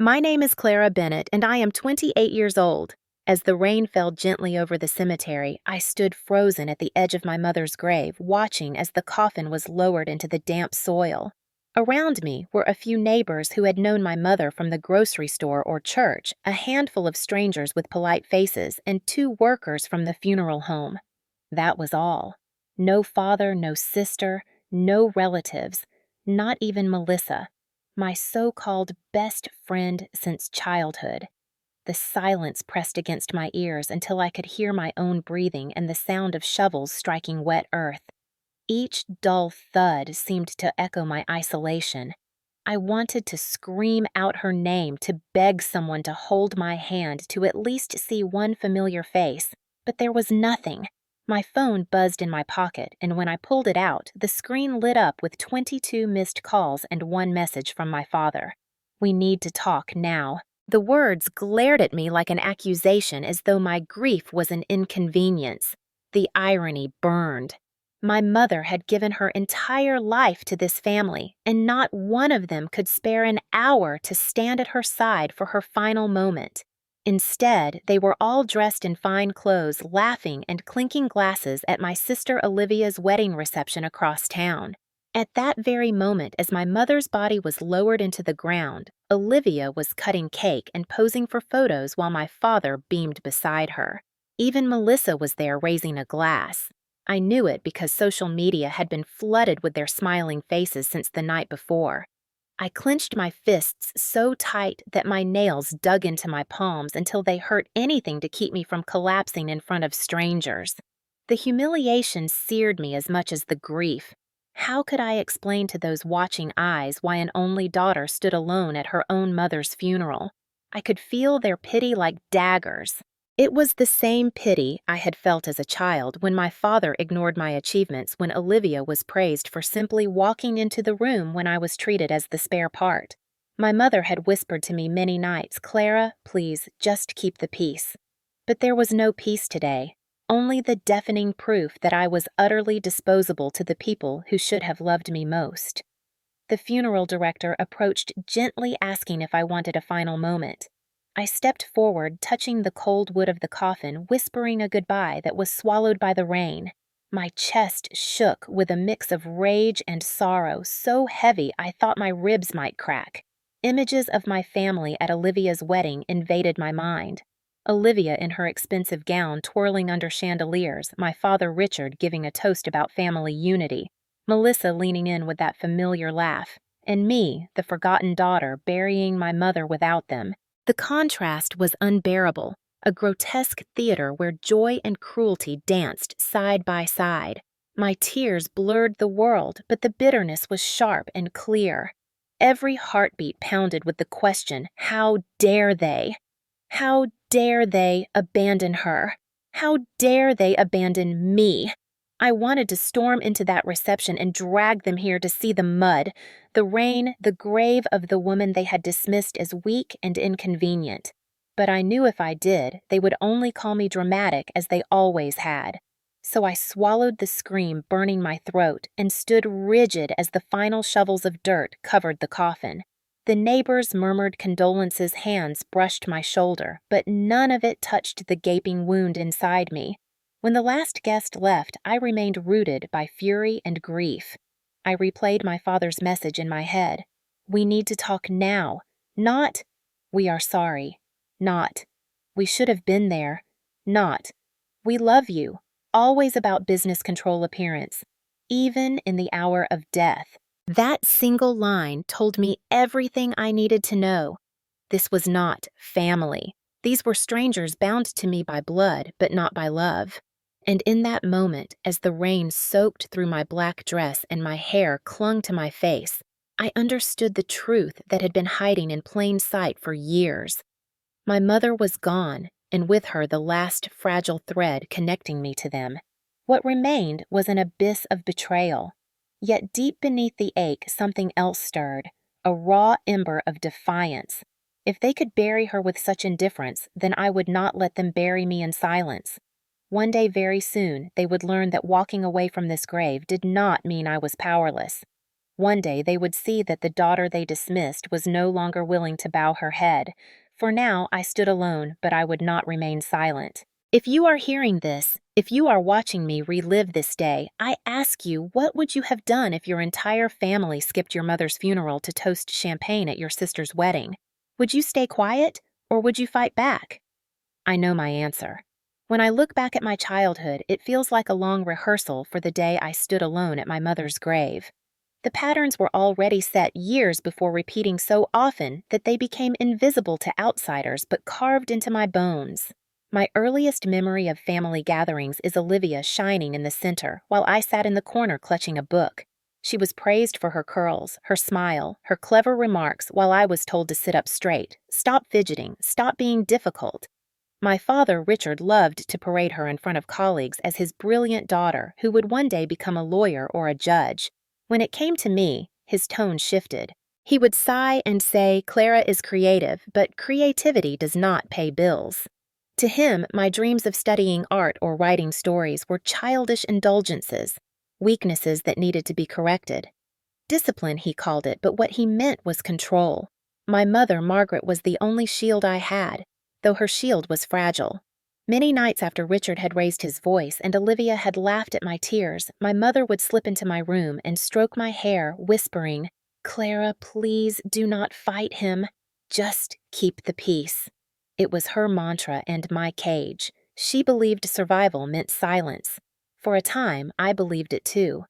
My name is Clara Bennett, and I am 28 years old. As the rain fell gently over the cemetery, I stood frozen at the edge of my mother's grave, watching as the coffin was lowered into the damp soil. Around me were a few neighbors who had known my mother from the grocery store or church, a handful of strangers with polite faces, and two workers from the funeral home. That was all. No father, no sister, no relatives, not even Melissa, my so-called best friend since childhood. The silence pressed against my ears until I could hear my own breathing and the sound of shovels striking wet earth. Each dull thud seemed to echo my isolation. I wanted to scream out her name, to beg someone to hold my hand, to at least see one familiar face, but there was nothing. My phone buzzed in my pocket, and when I pulled it out, the screen lit up with 22 missed calls and one message from my father. "We need to talk now." The words glared at me like an accusation, as though my grief was an inconvenience. The irony burned. My mother had given her entire life to this family, and not one of them could spare an hour to stand at her side for her final moment. Instead, they were all dressed in fine clothes, laughing and clinking glasses at my sister Olivia's wedding reception across town. At that very moment, as my mother's body was lowered into the ground, Olivia was cutting cake and posing for photos while my father beamed beside her. Even Melissa was there raising a glass. I knew it because social media had been flooded with their smiling faces since the night before. I clenched my fists so tight that my nails dug into my palms until they hurt anything to keep me from collapsing in front of strangers. The humiliation seared me as much as the grief. How could I explain to those watching eyes why an only daughter stood alone at her own mother's funeral? I could feel their pity like daggers. It was the same pity I had felt as a child when my father ignored my achievements when Olivia was praised for simply walking into the room when I was treated as the spare part. My mother had whispered to me many nights, "Clara, please, just keep the peace." But there was no peace today, only the deafening proof that I was utterly disposable to the people who should have loved me most. The funeral director approached, gently asking if I wanted a final moment. I stepped forward, touching the cold wood of the coffin, whispering a goodbye that was swallowed by the rain. My chest shook with a mix of rage and sorrow, so heavy I thought my ribs might crack. Images of my family at Olivia's wedding invaded my mind. Olivia in her expensive gown twirling under chandeliers, my father Richard giving a toast about family unity, Melissa leaning in with that familiar laugh, and me, the forgotten daughter, burying my mother without them. The contrast was unbearable, a grotesque theater where joy and cruelty danced side by side. My tears blurred the world, but the bitterness was sharp and clear. Every heartbeat pounded with the question, how dare they? How dare they abandon her? How dare they abandon me? I wanted to storm into that reception and drag them here to see the mud, the rain, the grave of the woman they had dismissed as weak and inconvenient. But I knew if I did, they would only call me dramatic as they always had. So I swallowed the scream burning my throat and stood rigid as the final shovels of dirt covered the coffin. The neighbors' murmured condolences, hands brushed my shoulder, but none of it touched the gaping wound inside me. When the last guest left, I remained rooted by fury and grief. I replayed my father's message in my head. "We need to talk now. Not, 'We are sorry.' Not, 'We should have been there.' Not, 'We love you.' Always about business control appearance. Even in the hour of death." That single line told me everything I needed to know. This was not family. These were strangers bound to me by blood, but not by love. And in that moment, as the rain soaked through my black dress and my hair clung to my face, I understood the truth that had been hiding in plain sight for years. My mother was gone, and with her the last fragile thread connecting me to them. What remained was an abyss of betrayal. Yet deep beneath the ache, something else stirred, a raw ember of defiance. If they could bury her with such indifference, then I would not let them bury me in silence. One day very soon, they would learn that walking away from this grave did not mean I was powerless. One day they would see that the daughter they dismissed was no longer willing to bow her head. For now I stood alone, but I would not remain silent. If you are hearing this, if you are watching me relive this day, I ask you, what would you have done if your entire family skipped your mother's funeral to toast champagne at your sister's wedding? Would you stay quiet, or would you fight back? I know my answer. When I look back at my childhood, it feels like a long rehearsal for the day I stood alone at my mother's grave. The patterns were already set years before repeating so often that they became invisible to outsiders but carved into my bones. My earliest memory of family gatherings is Olivia shining in the center while I sat in the corner clutching a book. She was praised for her curls, her smile, her clever remarks while I was told to sit up straight, stop fidgeting, stop being difficult. My father, Richard, loved to parade her in front of colleagues as his brilliant daughter who would one day become a lawyer or a judge. When it came to me, his tone shifted. He would sigh and say, "Clara is creative, but creativity does not pay bills." To him, my dreams of studying art or writing stories were childish indulgences, weaknesses that needed to be corrected. Discipline, he called it, but what he meant was control. My mother, Margaret, was the only shield I had, though her shield was fragile. Many nights after Richard had raised his voice and Olivia had laughed at my tears, my mother would slip into my room and stroke my hair, whispering, "Clara, please do not fight him. Just keep the peace." It was her mantra and my cage. She believed survival meant silence. For a time, I believed it too.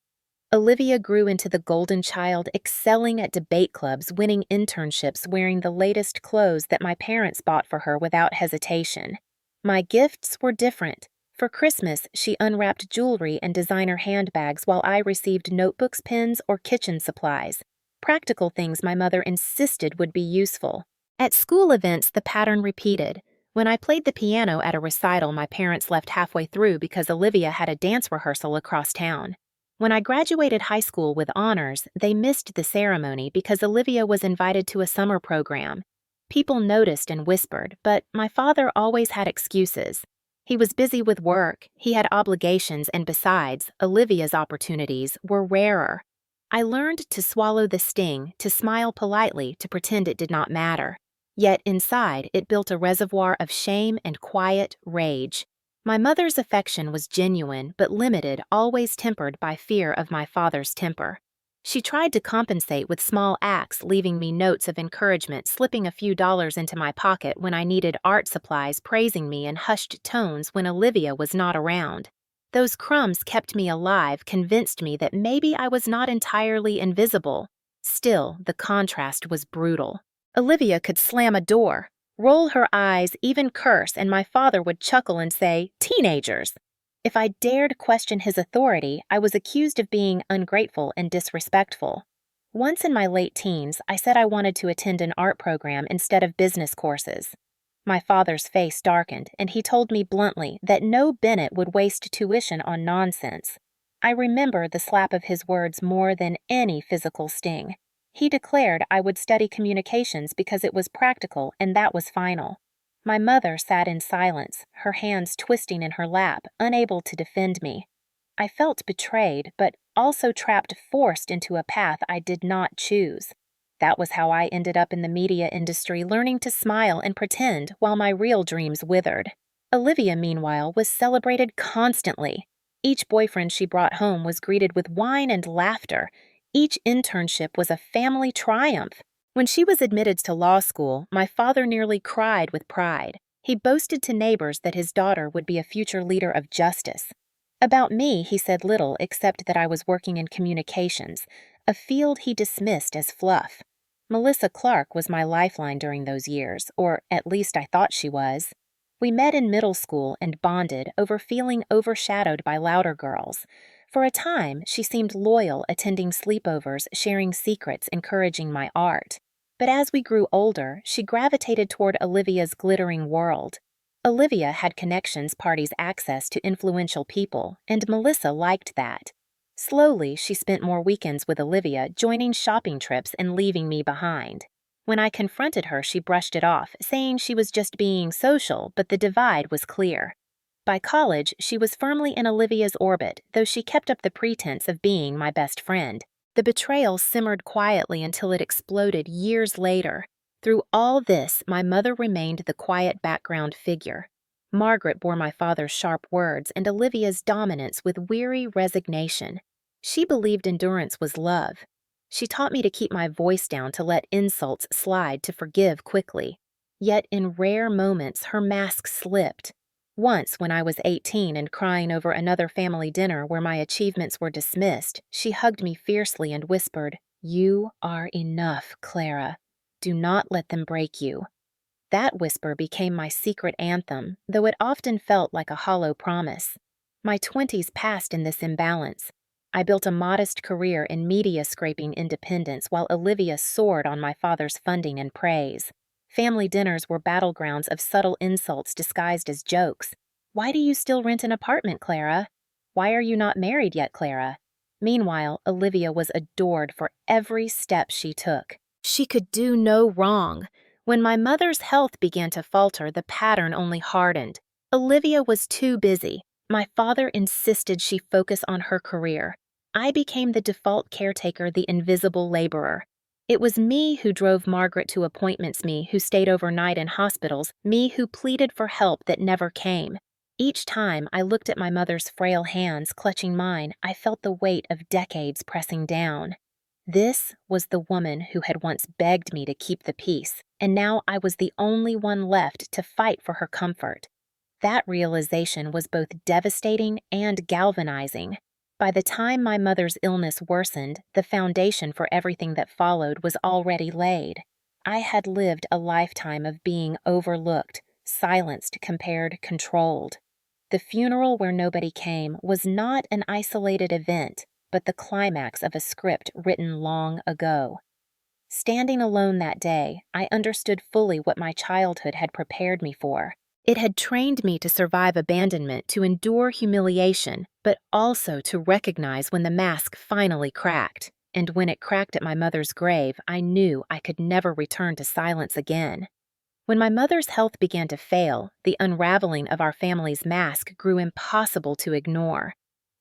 Olivia grew into the golden child, excelling at debate clubs, winning internships, wearing the latest clothes that my parents bought for her without hesitation. My gifts were different. For Christmas, she unwrapped jewelry and designer handbags while I received notebooks, pens, or kitchen supplies. Practical things my mother insisted would be useful. At school events, the pattern repeated. When I played the piano at a recital, my parents left halfway through because Olivia had a dance rehearsal across town. When I graduated high school with honors, they missed the ceremony because Olivia was invited to a summer program. People noticed and whispered, but my father always had excuses. He was busy with work, he had obligations, and besides, Olivia's opportunities were rarer. I learned to swallow the sting, to smile politely, to pretend it did not matter. Yet inside, it built a reservoir of shame and quiet rage. My mother's affection was genuine but limited, always tempered by fear of my father's temper. She tried to compensate with small acts, leaving me notes of encouragement, slipping a few dollars into my pocket when I needed art supplies, praising me in hushed tones when Olivia was not around. Those crumbs kept me alive, convinced me that maybe I was not entirely invisible. Still, the contrast was brutal. Olivia could slam a door, roll her eyes, even curse, and my father would chuckle and say, "Teenagers." If I dared question his authority, I was accused of being ungrateful and disrespectful. Once in my late teens, I said I wanted to attend an art program instead of business courses. My father's face darkened, and he told me bluntly that no Bennett would waste tuition on nonsense. I remember the slap of his words more than any physical sting. He declared I would study communications because it was practical and that was final. My mother sat in silence, her hands twisting in her lap, unable to defend me. I felt betrayed, but also trapped, forced into a path I did not choose. That was how I ended up in the media industry, learning to smile and pretend while my real dreams withered. Olivia, meanwhile, was celebrated constantly. Each boyfriend she brought home was greeted with wine and laughter. Each internship was a family triumph. When she was admitted to law school, my father nearly cried with pride. He boasted to neighbors that his daughter would be a future leader of justice. About me, he said little except that I was working in communications, a field he dismissed as fluff. Melissa Clark was my lifeline during those years, or at least I thought she was. We met in middle school and bonded over feeling overshadowed by louder girls. For a time, she seemed loyal, attending sleepovers, sharing secrets, encouraging my art. But as we grew older, she gravitated toward Olivia's glittering world. Olivia had connections, parties, access to influential people, and Melissa liked that. Slowly, she spent more weekends with Olivia, joining shopping trips and leaving me behind. When I confronted her, she brushed it off, saying she was just being social, but the divide was clear. By college, she was firmly in Olivia's orbit, though she kept up the pretense of being my best friend. The betrayal simmered quietly until it exploded years later. Through all this, my mother remained the quiet background figure. Margaret bore my father's sharp words and Olivia's dominance with weary resignation. She believed endurance was love. She taught me to keep my voice down, to let insults slide, to forgive quickly. Yet in rare moments, her mask slipped. Once, when I was 18 and crying over another family dinner where my achievements were dismissed, she hugged me fiercely and whispered, "You are enough, Clara. Do not let them break you." That whisper became my secret anthem, though it often felt like a hollow promise. My 20s passed in this imbalance. I built a modest career in media scraping independence while Olivia soared on my father's funding and praise. Family dinners were battlegrounds of subtle insults disguised as jokes. "Why do you still rent an apartment, Clara? Why are you not married yet, Clara?" Meanwhile, Olivia was adored for every step she took. She could do no wrong. When my mother's health began to falter, the pattern only hardened. Olivia was too busy. My father insisted she focus on her career. I became the default caretaker, the invisible laborer. It was me who drove Margaret to appointments, me who stayed overnight in hospitals, me who pleaded for help that never came. Each time I looked at my mother's frail hands clutching mine, I felt the weight of decades pressing down. This was the woman who had once begged me to keep the peace, and now I was the only one left to fight for her comfort. That realization was both devastating and galvanizing. By the time my mother's illness worsened, the foundation for everything that followed was already laid. I had lived a lifetime of being overlooked, silenced, compared, controlled. The funeral where nobody came was not an isolated event, but the climax of a script written long ago. Standing alone that day, I understood fully what my childhood had prepared me for. It had trained me to survive abandonment, to endure humiliation, but also to recognize when the mask finally cracked. And when it cracked at my mother's grave, I knew I could never return to silence again. When my mother's health began to fail, the unraveling of our family's mask grew impossible to ignore.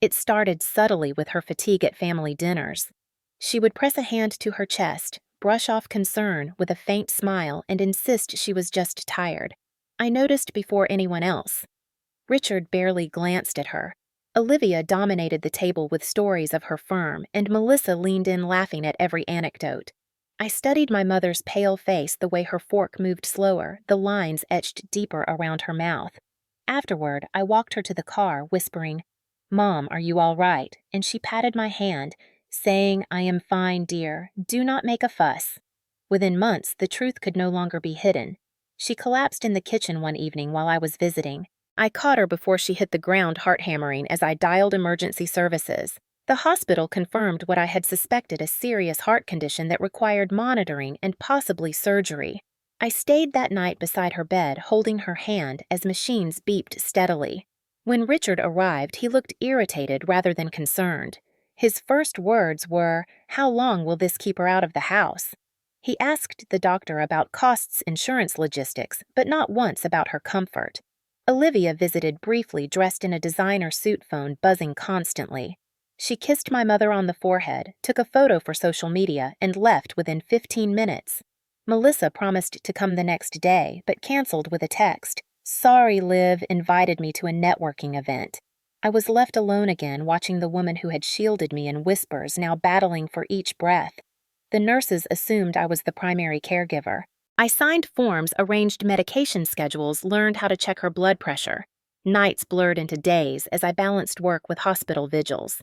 It started subtly with her fatigue at family dinners. She would press a hand to her chest, brush off concern with a faint smile, and insist she was just tired. I noticed before anyone else. Richard barely glanced at her. Olivia dominated the table with stories of her firm, and Melissa leaned in laughing at every anecdote. I studied my mother's pale face, the way her fork moved slower, the lines etched deeper around her mouth. Afterward, I walked her to the car, whispering, "Mom, are you all right?" And she patted my hand, saying, "I am fine, dear. Do not make a fuss." Within months, the truth could no longer be hidden. She collapsed in the kitchen one evening while I was visiting. I caught her before she hit the ground, heart-hammering, as I dialed emergency services. The hospital confirmed what I had suspected, a serious heart condition that required monitoring and possibly surgery. I stayed that night beside her bed, holding her hand as machines beeped steadily. When Richard arrived, he looked irritated rather than concerned. His first words were, "How long will this keep her out of the house?" He asked the doctor about costs, insurance logistics, but not once about her comfort. Olivia visited briefly, dressed in a designer suit, phone buzzing constantly. She kissed my mother on the forehead, took a photo for social media, and left within 15 minutes. Melissa promised to come the next day, but canceled with a text. "Sorry, Liv, invited me to a networking event." I was left alone again, watching the woman who had shielded me in whispers, now battling for each breath. The nurses assumed I was the primary caregiver. I signed forms, arranged medication schedules, learned how to check her blood pressure. Nights blurred into days as I balanced work with hospital vigils.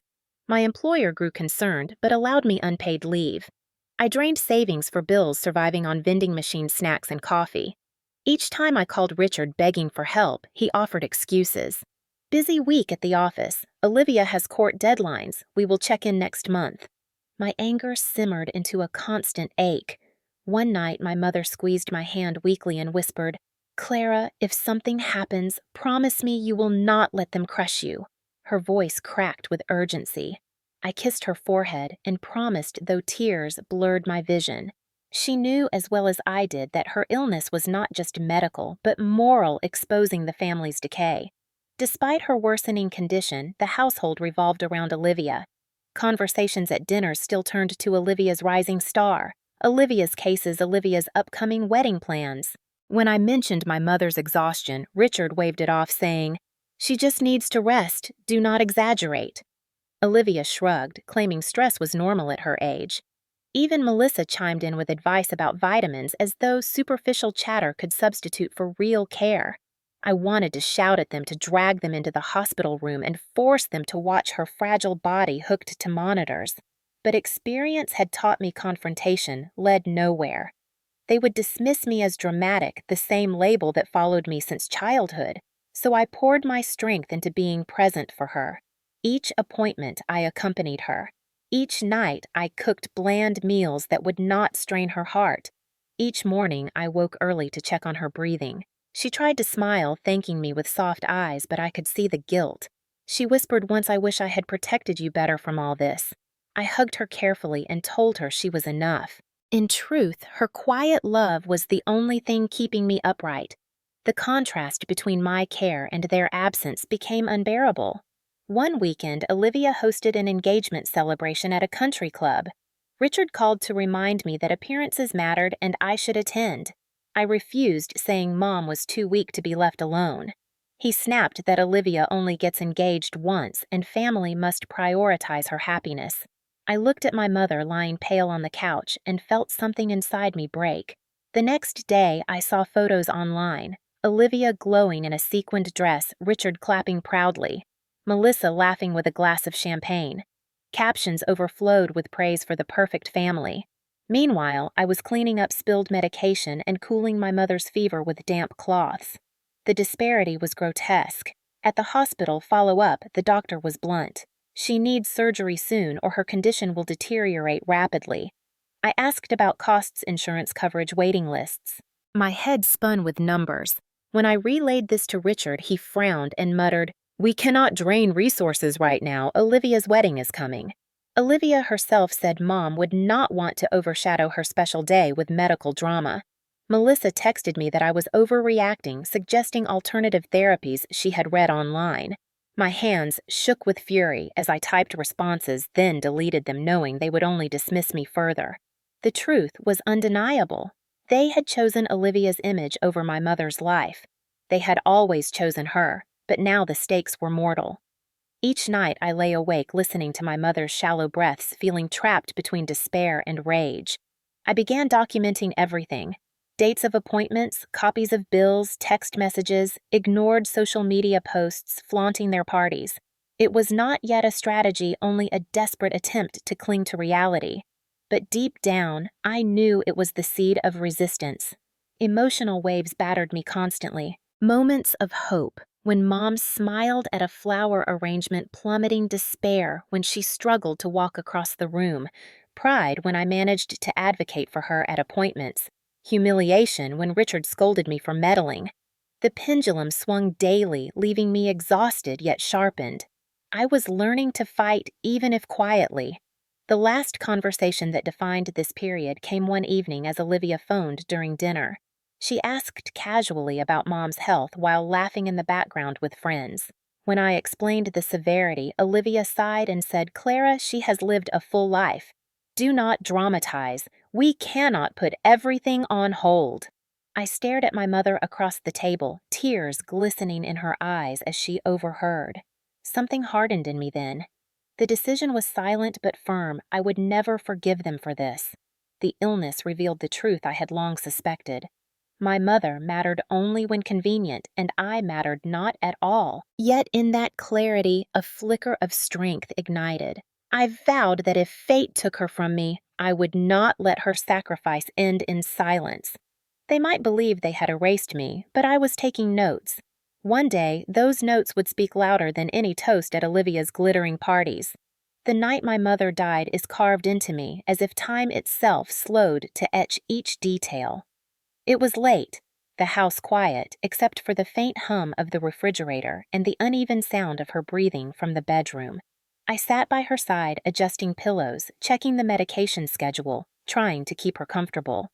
My employer grew concerned, but allowed me unpaid leave. I drained savings for bills, surviving on vending machine snacks and coffee. Each time I called Richard begging for help, he offered excuses. "Busy week at the office. Olivia has court deadlines. We will check in next month." My anger simmered into a constant ache. One night, my mother squeezed my hand weakly and whispered, "Clara, if something happens, promise me you will not let them crush you." Her voice cracked with urgency. I kissed her forehead and promised, though tears blurred my vision. She knew as well as I did that her illness was not just medical, but moral, exposing the family's decay. Despite her worsening condition, the household revolved around Olivia. Conversations at dinner still turned to Olivia's rising star, Olivia's cases, Olivia's upcoming wedding plans. When I mentioned my mother's exhaustion, Richard waved it off, saying, "She just needs to rest, do not exaggerate." Olivia shrugged, claiming stress was normal at her age. Even Melissa chimed in with advice about vitamins as though superficial chatter could substitute for real care. I wanted to shout at them to drag them into the hospital room and force them to watch her fragile body hooked to monitors. But experience had taught me confrontation led nowhere. They would dismiss me as dramatic, the same label that followed me since childhood, so I poured my strength into being present for her. Each appointment I accompanied her. Each night I cooked bland meals that would not strain her heart. Each morning I woke early to check on her breathing. She tried to smile, thanking me with soft eyes, but I could see the guilt. She whispered once, "I wish I had protected you better from all this." I hugged her carefully and told her she was enough. In truth, her quiet love was the only thing keeping me upright. The contrast between my care and their absence became unbearable. One weekend, Olivia hosted an engagement celebration at a country club. Richard called to remind me that appearances mattered and I should attend. I refused, saying Mom was too weak to be left alone. He snapped that Olivia only gets engaged once and family must prioritize her happiness. I looked at my mother lying pale on the couch and felt something inside me break. The next day, I saw photos online. Olivia glowing in a sequined dress, Richard clapping proudly. Melissa laughing with a glass of champagne. Captions overflowed with praise for the perfect family. Meanwhile, I was cleaning up spilled medication and cooling my mother's fever with damp cloths. The disparity was grotesque. At the hospital follow-up, the doctor was blunt. She needs surgery soon or her condition will deteriorate rapidly. I asked about costs, insurance coverage, waiting lists. My head spun with numbers. When I relayed this to Richard, he frowned and muttered, "We cannot drain resources right now. Olivia's wedding is coming." Olivia herself said Mom would not want to overshadow her special day with medical drama. Melissa texted me that I was overreacting, suggesting alternative therapies she had read online. My hands shook with fury as I typed responses, then deleted them knowing they would only dismiss me further. The truth was undeniable. They had chosen Olivia's image over my mother's life. They had always chosen her, but now the stakes were mortal. Each night I lay awake listening to my mother's shallow breaths, feeling trapped between despair and rage. I began documenting everything. Dates of appointments, copies of bills, text messages, ignored social media posts flaunting their parties. It was not yet a strategy, only a desperate attempt to cling to reality. But deep down, I knew it was the seed of resistance. Emotional waves battered me constantly. Moments of hope, when Mom smiled at a flower arrangement, plummeting despair when she struggled to walk across the room, pride when I managed to advocate for her at appointments, humiliation when Richard scolded me for meddling. The pendulum swung daily, leaving me exhausted yet sharpened. I was learning to fight even if quietly. The last conversation that defined this period came one evening as Olivia phoned during dinner. She asked casually about Mom's health while laughing in the background with friends. When I explained the severity, Olivia sighed and said, "Clara, she has lived a full life. Do not dramatize. We cannot put everything on hold." I stared at my mother across the table, tears glistening in her eyes as she overheard. Something hardened in me then. The decision was silent but firm. I would never forgive them for this. The illness revealed the truth I had long suspected. My mother mattered only when convenient, and I mattered not at all. Yet in that clarity, a flicker of strength ignited. I vowed that if fate took her from me, I would not let her sacrifice end in silence. They might believe they had erased me, but I was taking notes. One day, those notes would speak louder than any toast at Olivia's glittering parties. The night my mother died is carved into me, as if time itself slowed to etch each detail. It was late, the house quiet, except for the faint hum of the refrigerator and the uneven sound of her breathing from the bedroom. I sat by her side, adjusting pillows, checking the medication schedule, trying to keep her comfortable.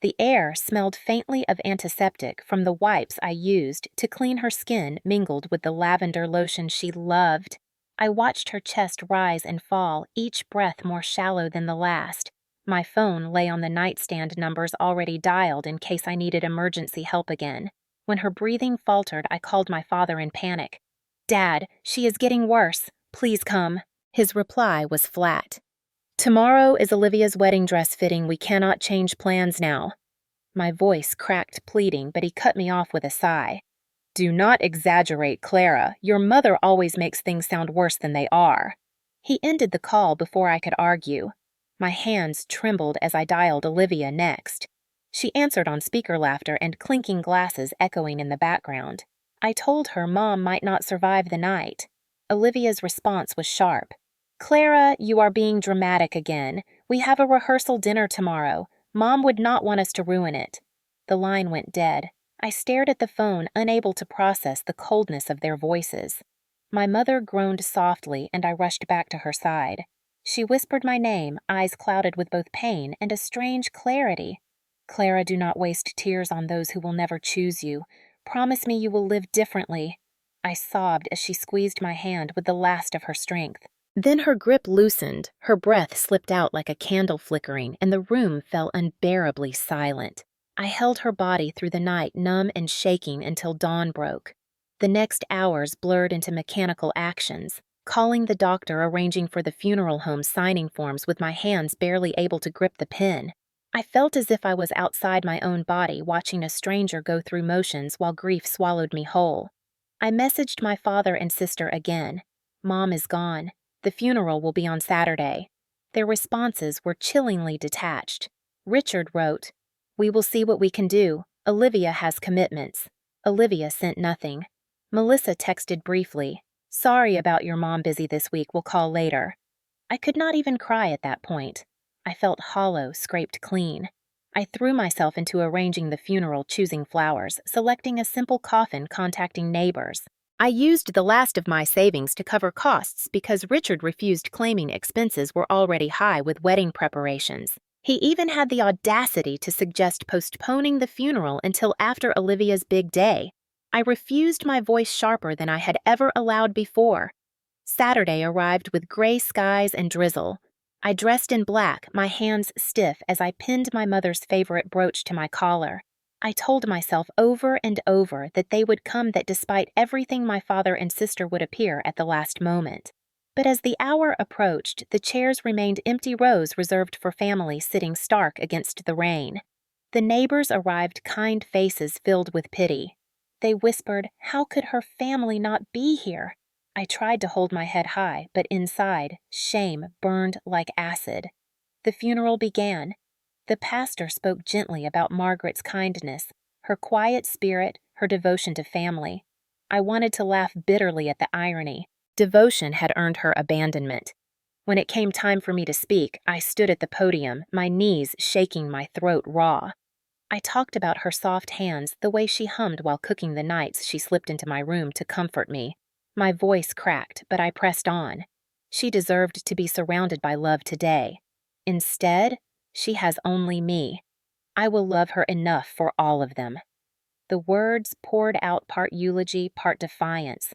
The air smelled faintly of antiseptic from the wipes I used to clean her skin mingled with the lavender lotion she loved. I watched her chest rise and fall, each breath more shallow than the last. My phone lay on the nightstand, numbers already dialed in case I needed emergency help again. When her breathing faltered, I called my father in panic. "Dad, she is getting worse. Please come." His reply was flat. "Tomorrow is Olivia's wedding dress fitting. We cannot change plans now." My voice cracked pleading, but he cut me off with a sigh. "Do not exaggerate, Clara. Your mother always makes things sound worse than they are." He ended the call before I could argue. My hands trembled as I dialed Olivia next. She answered on speaker, laughter and clinking glasses echoing in the background. I told her Mom might not survive the night. Olivia's response was sharp. "Clara, you are being dramatic again. We have a rehearsal dinner tomorrow. Mom would not want us to ruin it." The line went dead. I stared at the phone, unable to process the coldness of their voices. My mother groaned softly, and I rushed back to her side. She whispered my name, eyes clouded with both pain and a strange clarity. "Clara, do not waste tears on those who will never choose you. Promise me you will live differently." I sobbed as she squeezed my hand with the last of her strength. Then her grip loosened, her breath slipped out like a candle flickering, and the room fell unbearably silent. I held her body through the night, numb and shaking, until dawn broke. The next hours blurred into mechanical actions, calling the doctor, arranging for the funeral home, signing forms with my hands barely able to grip the pen. I felt as if I was outside my own body, watching a stranger go through motions while grief swallowed me whole. I messaged my father and sister again. "Mom is gone. The funeral will be on Saturday." Their responses were chillingly detached. Richard wrote, "We will see what we can do. Olivia has commitments." Olivia sent nothing. Melissa texted briefly, "Sorry about your mom, busy this week, we'll call later." I could not even cry at that point. I felt hollow, scraped clean. I threw myself into arranging the funeral, choosing flowers, selecting a simple coffin, contacting neighbors. I used the last of my savings to cover costs because Richard refused, claiming expenses were already high with wedding preparations. He even had the audacity to suggest postponing the funeral until after Olivia's big day. I refused, my voice sharper than I had ever allowed before. Saturday arrived with gray skies and drizzle. I dressed in black, my hands stiff as I pinned my mother's favorite brooch to my collar. I told myself over and over that they would come, that despite everything my father and sister would appear at the last moment. But as the hour approached, the chairs remained empty, rows reserved for family sitting stark against the rain. The neighbors arrived, kind faces filled with pity. They whispered, "How could her family not be here?" I tried to hold my head high, but inside, shame burned like acid. The funeral began. The pastor spoke gently about Margaret's kindness, her quiet spirit, her devotion to family. I wanted to laugh bitterly at the irony. Devotion had earned her abandonment. When it came time for me to speak, I stood at the podium, my knees shaking, my throat raw. I talked about her soft hands, the way she hummed while cooking the nights she slipped into my room to comfort me. My voice cracked, but I pressed on. She deserved to be surrounded by love today. Instead, she has only me. I will love her enough for all of them. The words poured out, part eulogy, part defiance.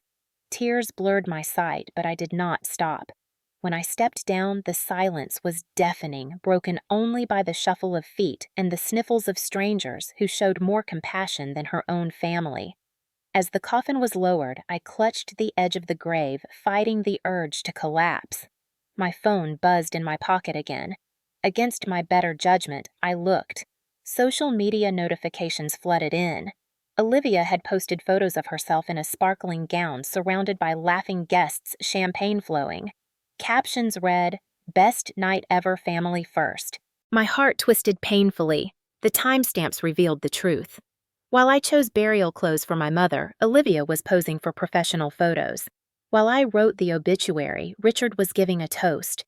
Tears blurred my sight, but I did not stop. When I stepped down, the silence was deafening, broken only by the shuffle of feet and the sniffles of strangers who showed more compassion than her own family. As the coffin was lowered, I clutched the edge of the grave, fighting the urge to collapse. My phone buzzed in my pocket again. Against my better judgment, I looked. Social media notifications flooded in. Olivia had posted photos of herself in a sparkling gown, surrounded by laughing guests, champagne flowing. Captions read, "Best night ever, family first." My heart twisted painfully. The timestamps revealed the truth. While I chose burial clothes for my mother, Olivia was posing for professional photos. While I wrote the obituary, Richard was giving a toast.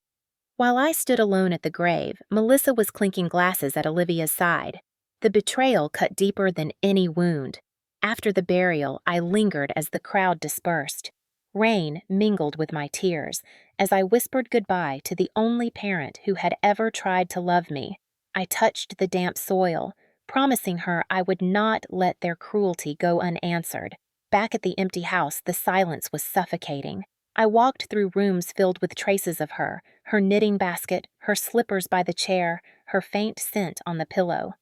While I stood alone at the grave, Melissa was clinking glasses at Olivia's side. The betrayal cut deeper than any wound. After the burial, I lingered as the crowd dispersed. Rain mingled with my tears as I whispered goodbye to the only parent who had ever tried to love me. I touched the damp soil, promising her I would not let their cruelty go unanswered. Back at the empty house, the silence was suffocating. I walked through rooms filled with traces of her, her knitting basket, her slippers by the chair, her faint scent on the pillow.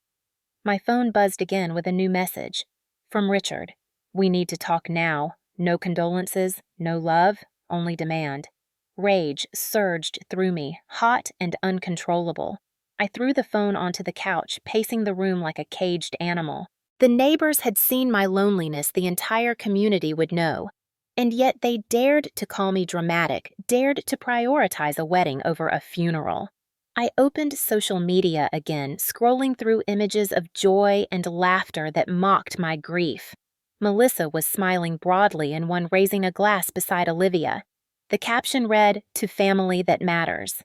My phone buzzed again with a new message. From Richard. We need to talk now. No condolences, no love, only demand. Rage surged through me, hot and uncontrollable. I threw the phone onto the couch, pacing the room like a caged animal. The neighbors had seen my loneliness the entire community would know. And yet they dared to call me dramatic, dared to prioritize a wedding over a funeral. I opened social media again, scrolling through images of joy and laughter that mocked my grief. Melissa was smiling broadly and one raising a glass beside Olivia. The caption read, "To family that matters."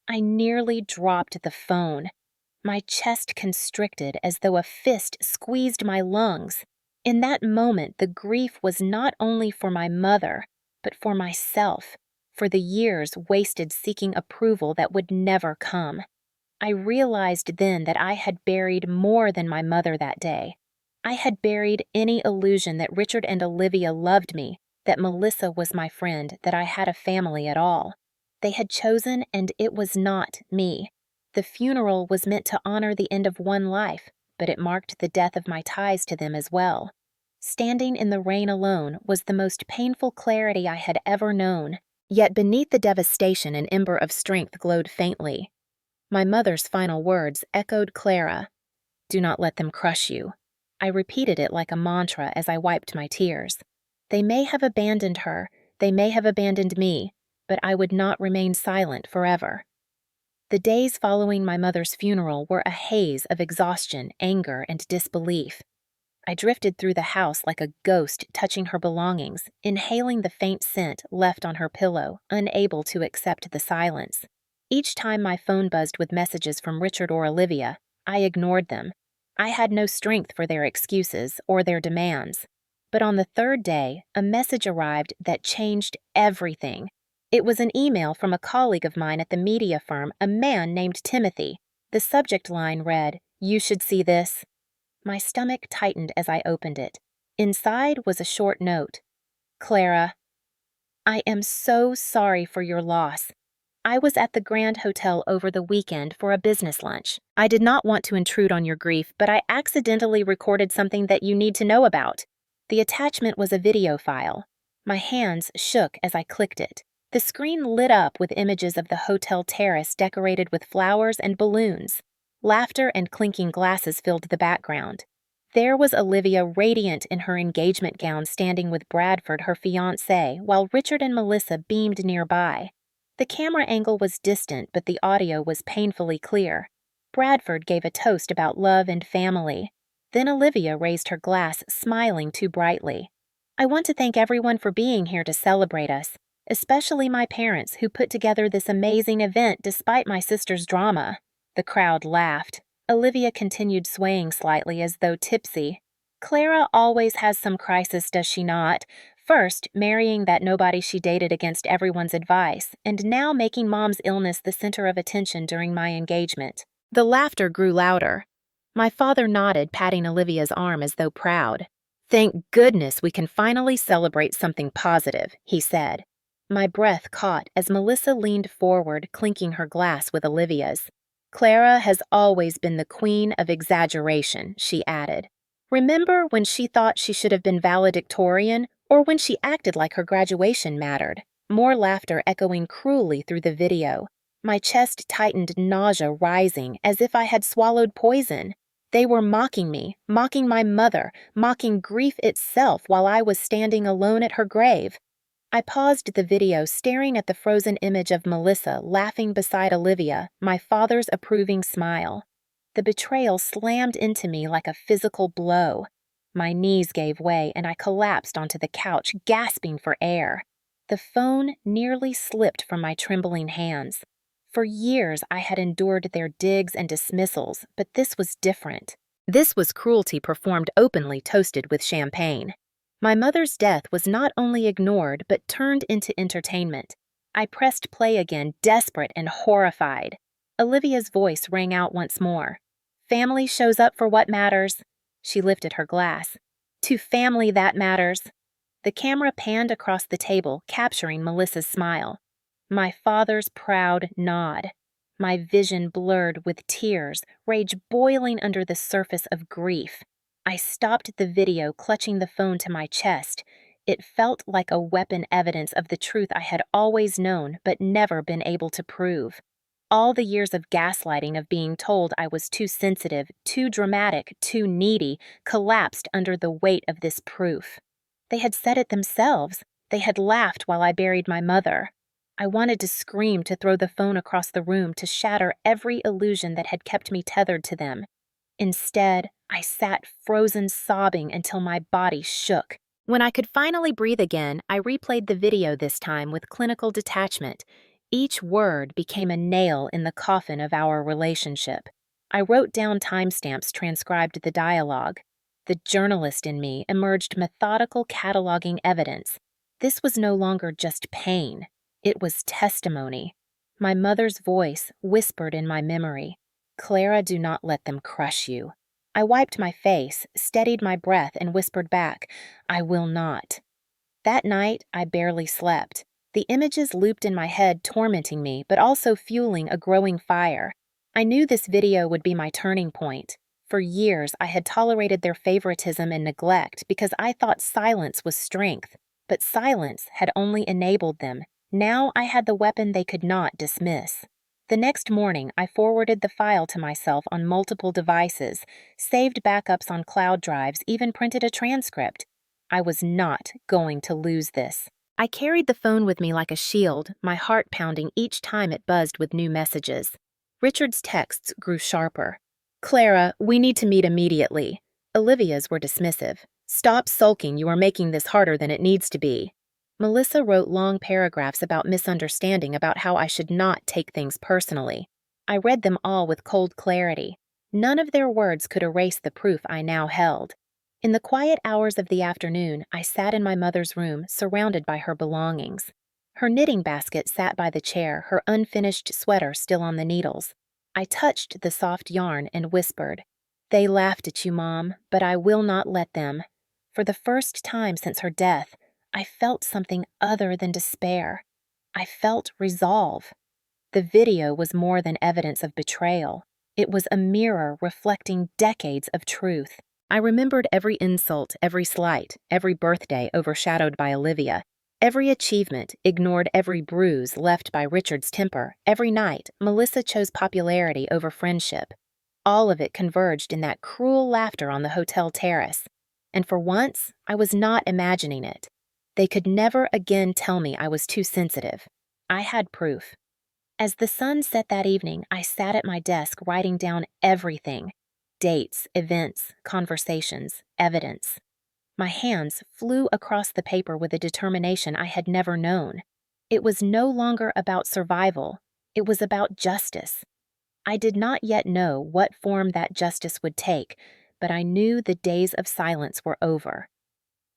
I nearly dropped the phone. My chest constricted as though a fist squeezed my lungs. In that moment, the grief was not only for my mother, but for myself, for the years wasted seeking approval that would never come. I realized then that I had buried more than my mother that day. I had buried any illusion that Richard and Olivia loved me, that Melissa was my friend, that I had a family at all. They had chosen, and it was not me. The funeral was meant to honor the end of one life, but it marked the death of my ties to them as well. Standing in the rain alone was the most painful clarity I had ever known, yet beneath the devastation an ember of strength glowed faintly. My mother's final words echoed Clara. "Do not let them crush you." I repeated it like a mantra as I wiped my tears. They may have abandoned her, they may have abandoned me, but I would not remain silent forever. The days following my mother's funeral were a haze of exhaustion, anger, and disbelief. I drifted through the house like a ghost touching her belongings, inhaling the faint scent left on her pillow, unable to accept the silence. Each time my phone buzzed with messages from Richard or Olivia, I ignored them. I had no strength for their excuses or their demands. But on the third day, a message arrived that changed everything. It was an email from a colleague of mine at the media firm, a man named Timothy. The subject line read, "You should see this." My stomach tightened as I opened it. Inside was a short note. "Clara, I am so sorry for your loss. I was at the Grand Hotel over the weekend for a business lunch. I did not want to intrude on your grief, but I accidentally recorded something that you need to know about." The attachment was a video file. My hands shook as I clicked it. The screen lit up with images of the hotel terrace decorated with flowers and balloons. Laughter and clinking glasses filled the background. There was Olivia radiant in her engagement gown standing with Bradford, her fiancé, while Richard and Melissa beamed nearby. The camera angle was distant, but the audio was painfully clear. Bradford gave a toast about love and family. Then Olivia raised her glass, smiling too brightly. "I want to thank everyone for being here to celebrate us, especially my parents who put together this amazing event despite my sister's drama." The crowd laughed. Olivia continued swaying slightly as though tipsy. "Clara always has some crisis, does she not? First, marrying that nobody she dated against everyone's advice, and now making Mom's illness the center of attention during my engagement." The laughter grew louder. My father nodded, patting Olivia's arm as though proud. "Thank goodness we can finally celebrate something positive," he said. My breath caught as Melissa leaned forward, clinking her glass with Olivia's. "Clara has always been the queen of exaggeration," she added. "Remember when she thought she should have been valedictorian, or when she acted like her graduation mattered?" More laughter echoing cruelly through the video. My chest tightened, nausea rising, as if I had swallowed poison. They were mocking me, mocking my mother, mocking grief itself while I was standing alone at her grave. I paused the video, staring at the frozen image of Melissa laughing beside Olivia, my father's approving smile. The betrayal slammed into me like a physical blow. My knees gave way and I collapsed onto the couch, gasping for air. The phone nearly slipped from my trembling hands. For years I had endured their digs and dismissals, but this was different. This was cruelty performed openly, toasted with champagne. My mother's death was not only ignored, but turned into entertainment. I pressed play again, desperate and horrified. Olivia's voice rang out once more. "Family shows up for what matters." She lifted her glass. "To family that matters." The camera panned across the table, capturing Melissa's smile. My father's proud nod. My vision blurred with tears, rage boiling under the surface of grief. I stopped the video, clutching the phone to my chest. It felt like a weapon, evidence of the truth I had always known but never been able to prove. All the years of gaslighting, of being told I was too sensitive, too dramatic, too needy, collapsed under the weight of this proof. They had said it themselves. They had laughed while I buried my mother. I wanted to scream, to throw the phone across the room, to shatter every illusion that had kept me tethered to them. Instead, I sat frozen, sobbing until my body shook. When I could finally breathe again, I replayed the video, this time with clinical detachment. Each word became a nail in the coffin of our relationship. I wrote down timestamps, transcribed the dialogue. The journalist in me emerged, methodical, cataloging evidence. This was no longer just pain. It was testimony. My mother's voice whispered in my memory, "Clara, do not let them crush you." I wiped my face, steadied my breath, and whispered back, "I will not." That night, I barely slept. The images looped in my head, tormenting me, but also fueling a growing fire. I knew this video would be my turning point. For years, I had tolerated their favoritism and neglect because I thought silence was strength. But silence had only enabled them. Now I had the weapon they could not dismiss. The next morning, I forwarded the file to myself on multiple devices, saved backups on cloud drives, even printed a transcript. I was not going to lose this. I carried the phone with me like a shield, my heart pounding each time it buzzed with new messages. Richard's texts grew sharper. "Clara, we need to meet immediately." Olivia's were dismissive. "Stop sulking, you are making this harder than it needs to be." Melissa wrote long paragraphs about misunderstanding, about how I should not take things personally. I read them all with cold clarity. None of their words could erase the proof I now held. In the quiet hours of the afternoon, I sat in my mother's room, surrounded by her belongings. Her knitting basket sat by the chair, her unfinished sweater still on the needles. I touched the soft yarn and whispered, "They laughed at you, Mom, but I will not let them." For the first time since her death, I felt something other than despair. I felt resolve. The video was more than evidence of betrayal. It was a mirror reflecting decades of truth. I remembered every insult, every slight, every birthday overshadowed by Olivia, every achievement, ignored every bruise left by Richard's temper, every night Melissa chose popularity over friendship. All of it converged in that cruel laughter on the hotel terrace. And for once, I was not imagining it. They could never again tell me I was too sensitive. I had proof. As the sun set that evening, I sat at my desk writing down everything. Dates, events, conversations, evidence. My hands flew across the paper with a determination I had never known. It was no longer about survival. It was about justice. I did not yet know what form that justice would take, but I knew the days of silence were over.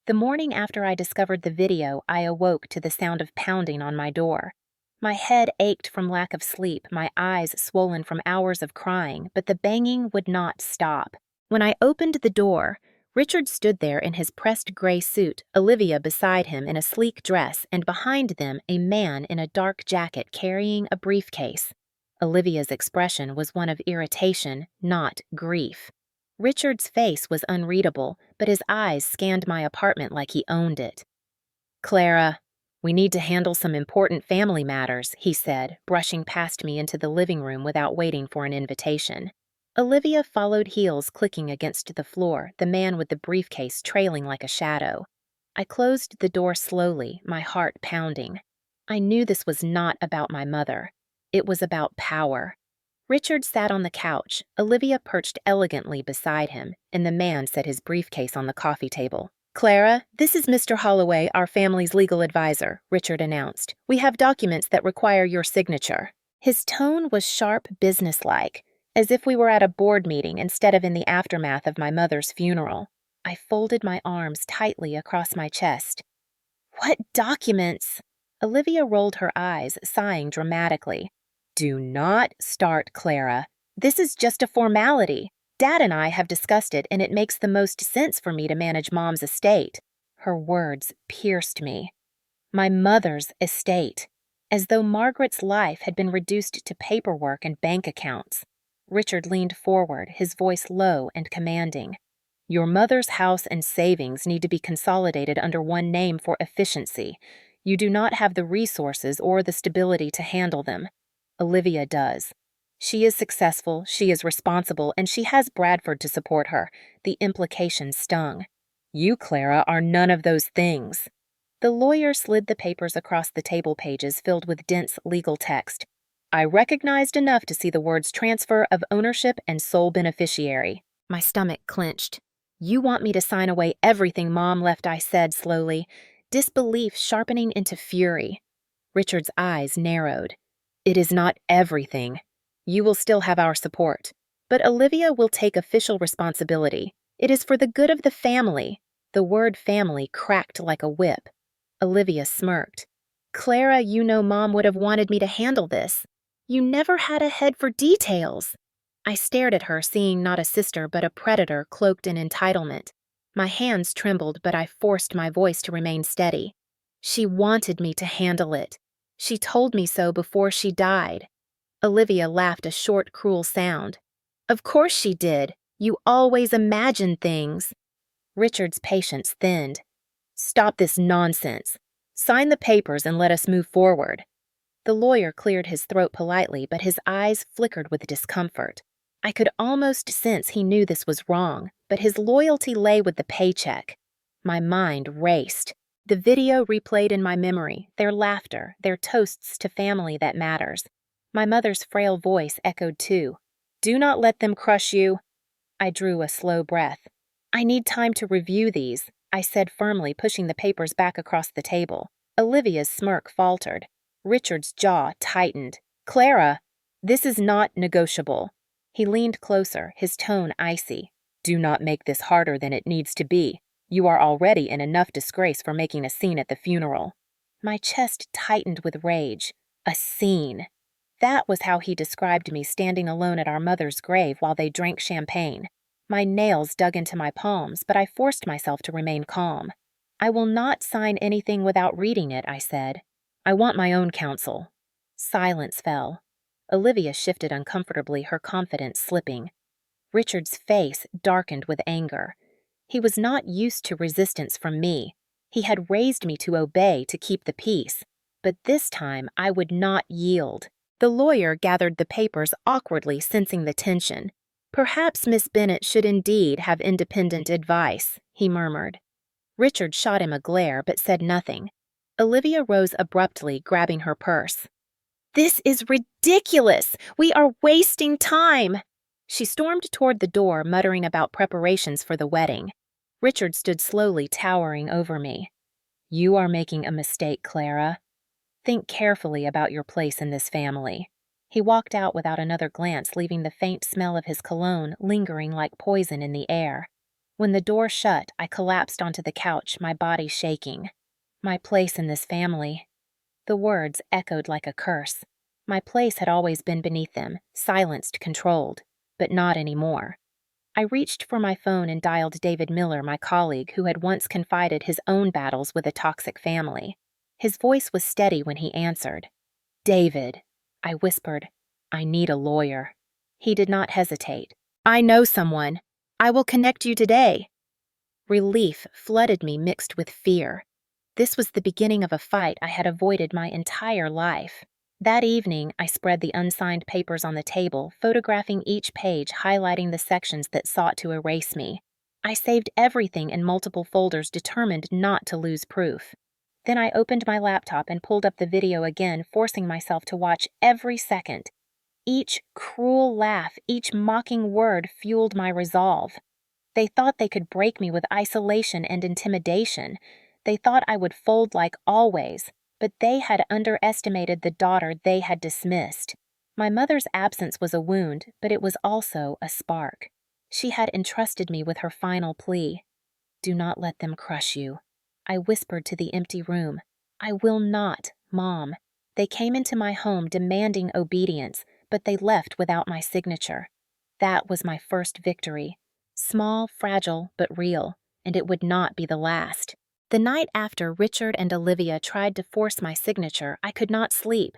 The morning after I discovered the video, I awoke to the sound of pounding on my door. My head ached from lack of sleep, my eyes swollen from hours of crying, but the banging would not stop. When I opened the door, Richard stood there in his pressed gray suit, Olivia beside him in a sleek dress, and behind them a man in a dark jacket carrying a briefcase. Olivia's expression was one of irritation, not grief. Richard's face was unreadable, but his eyes scanned my apartment like he owned it. "Clara, we need to handle some important family matters," he said, brushing past me into the living room without waiting for an invitation. Olivia followed, heels clicking against the floor, the man with the briefcase trailing like a shadow. I closed the door slowly, my heart pounding. I knew this was not about my mother. It was about power. Richard sat on the couch, Olivia perched elegantly beside him, and the man set his briefcase on the coffee table. "Clara, this is Mr. Holloway, our family's legal advisor," Richard announced. "We have documents that require your signature." His tone was sharp, businesslike, as if we were at a board meeting instead of in the aftermath of my mother's funeral. I folded my arms tightly across my chest. "What documents?" Olivia rolled her eyes, sighing dramatically. "Do not start, Clara. This is just a formality. Dad and I have discussed it, and it makes the most sense for me to manage Mom's estate." Her words pierced me. My mother's estate, as though Margaret's life had been reduced to paperwork and bank accounts. Richard leaned forward, his voice low and commanding. Your mother's house and savings need to be consolidated under one name for efficiency. You do not have the resources or the stability to handle them. Olivia does. She is successful, she is responsible, and she has Bradford to support her. The implication stung. You, Clara, are none of those things. The lawyer slid the papers across the table pages filled with dense legal text. I recognized enough to see the words transfer of ownership and sole beneficiary. My stomach clenched. You want me to sign away everything Mom left, I said slowly, disbelief sharpening into fury. Richard's eyes narrowed. It is not everything. You will still have our support. But Olivia will take official responsibility. It is for the good of the family. The word family cracked like a whip. Olivia smirked. Clara, you know Mom would have wanted me to handle this. You never had a head for details. I stared at her, seeing not a sister but a predator cloaked in entitlement. My hands trembled, but I forced my voice to remain steady. She wanted me to handle it. She told me so before she died. Olivia laughed a short, cruel sound. Of course she did. You always imagine things. Richard's patience thinned. Stop this nonsense. Sign the papers and let us move forward. The lawyer cleared his throat politely, but his eyes flickered with discomfort. I could almost sense he knew this was wrong, but his loyalty lay with the paycheck. My mind raced. The video replayed in my memory, their laughter, their toasts to family that matters. My mother's frail voice echoed too. Do not let them crush you. I drew a slow breath. I need time to review these, I said firmly, pushing the papers back across the table. Olivia's smirk faltered. Richard's jaw tightened. Clara, this is not negotiable. He leaned closer, his tone icy. Do not make this harder than it needs to be. You are already in enough disgrace for making a scene at the funeral. My chest tightened with rage. A scene. That was how he described me standing alone at our mother's grave while they drank champagne. My nails dug into my palms, but I forced myself to remain calm. I will not sign anything without reading it, I said. I want my own counsel. Silence fell. Olivia shifted uncomfortably, her confidence slipping. Richard's face darkened with anger. He was not used to resistance from me. He had raised me to obey, to keep the peace. But this time I would not yield. The lawyer gathered the papers awkwardly, sensing the tension. Perhaps Miss Bennet should indeed have independent advice, he murmured. Richard shot him a glare, but said nothing. Olivia rose abruptly, grabbing her purse. This is ridiculous! We are wasting time! She stormed toward the door, muttering about preparations for the wedding. Richard stood slowly, towering over me. You are making a mistake, Clara. Think carefully about your place in this family. He walked out without another glance, leaving the faint smell of his cologne lingering like poison in the air. When the door shut, I collapsed onto the couch, my body shaking. My place in this family. The words echoed like a curse. My place had always been beneath them, silenced, controlled, but not anymore. I reached for my phone and dialed David Miller, my colleague, who had once confided his own battles with a toxic family. His voice was steady when he answered. David, I whispered, I need a lawyer. He did not hesitate. I know someone. I will connect you today. Relief flooded me, mixed with fear. This was the beginning of a fight I had avoided my entire life. That evening, I spread the unsigned papers on the table, photographing each page, highlighting the sections that sought to erase me. I saved everything in multiple folders, determined not to lose proof. Then I opened my laptop and pulled up the video again, forcing myself to watch every second. Each cruel laugh, each mocking word fueled my resolve. They thought they could break me with isolation and intimidation. They thought I would fold like always, but they had underestimated the daughter they had dismissed. My mother's absence was a wound, but it was also a spark. She had entrusted me with her final plea. Do not let them crush you. I whispered to the empty room. I will not, Mom. They came into my home demanding obedience, but they left without my signature. That was my first victory. Small, fragile, but real, and it would not be the last. The night after Richard and Olivia tried to force my signature, I could not sleep.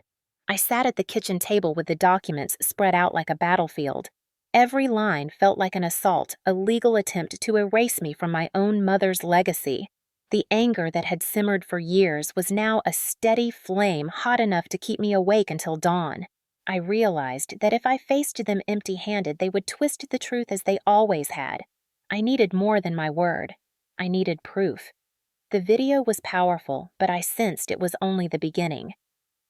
I sat at the kitchen table with the documents spread out like a battlefield. Every line felt like an assault, a legal attempt to erase me from my own mother's legacy. The anger that had simmered for years was now a steady flame hot enough to keep me awake until dawn. I realized that if I faced them empty-handed, they would twist the truth as they always had. I needed more than my word. I needed proof. The video was powerful, but I sensed it was only the beginning.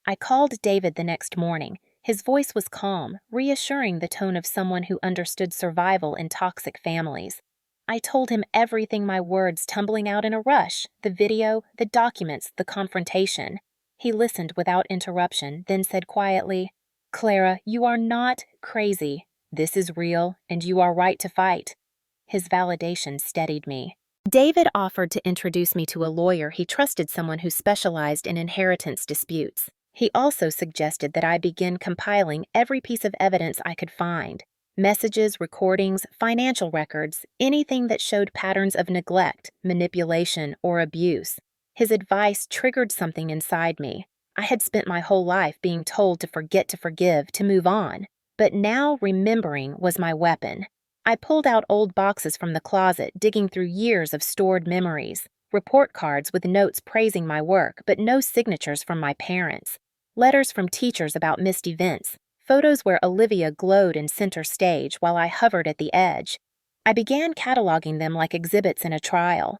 I called David the next morning. His voice was calm, reassuring, the tone of someone who understood survival in toxic families. I told him everything, my words tumbling out in a rush: the video, the documents, the confrontation. He listened without interruption, then said quietly, "Clara, you are not crazy. This is real, and you are right to fight." His validation steadied me. David offered to introduce me to a lawyer he trusted, someone who specialized in inheritance disputes. He also suggested that I begin compiling every piece of evidence I could find: messages, recordings, financial records, anything that showed patterns of neglect, manipulation, or abuse. His advice triggered something inside me. I had spent my whole life being told to forget, to forgive, to move on. But now remembering was my weapon. I pulled out old boxes from the closet, digging through years of stored memories, report cards with notes praising my work, but no signatures from my parents, letters from teachers about missed events, photos where Olivia glowed in center stage while I hovered at the edge. I began cataloging them like exhibits in a trial.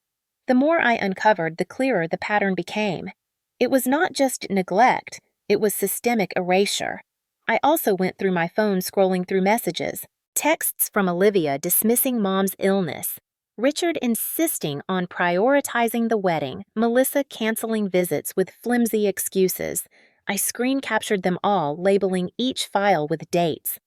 The more I uncovered, the clearer the pattern became. It was not just neglect, it was systemic erasure. I also went through my phone, scrolling through messages. Texts from Olivia dismissing Mom's illness, Richard insisting on prioritizing the wedding, Melissa canceling visits with flimsy excuses. I screen captured them all, labeling each file with dates.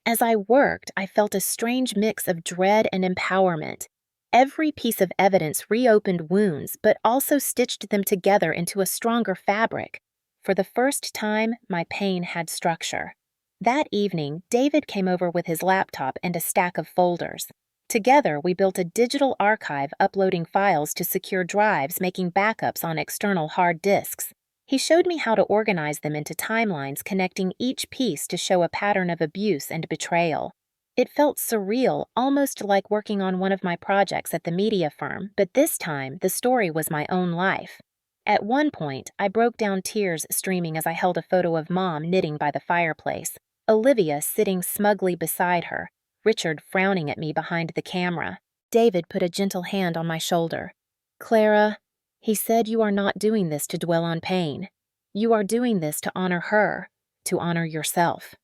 As I worked, I felt a strange mix of dread and empowerment. Every piece of evidence reopened wounds, but also stitched them together into a stronger fabric. For the first time, my pain had structure. That evening, David came over with his laptop and a stack of folders. Together, we built a digital archive, uploading files to secure drives, making backups on external hard disks. He showed me how to organize them into timelines, connecting each piece to show a pattern of abuse and betrayal. It felt surreal, almost like working on one of my projects at the media firm, but this time, the story was my own life. At one point, I broke down, tears streaming as I held a photo of Mom knitting by the fireplace, Olivia sitting smugly beside her, Richard frowning at me behind the camera. David put a gentle hand on my shoulder. "Clara," he said, "you are not doing this to dwell on pain. You are doing this to honor her, to honor yourself."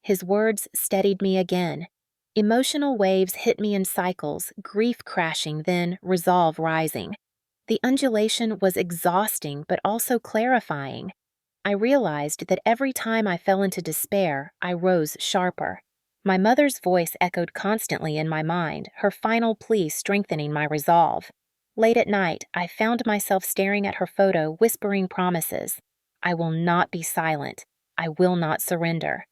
His words steadied me again. Emotional waves hit me in cycles, grief crashing, then resolve rising. The undulation was exhausting, but also clarifying. I realized that every time I fell into despair, I rose sharper. My mother's voice echoed constantly in my mind, her final plea strengthening my resolve. Late at night, I found myself staring at her photo, whispering promises. I will not be silent. I will not surrender.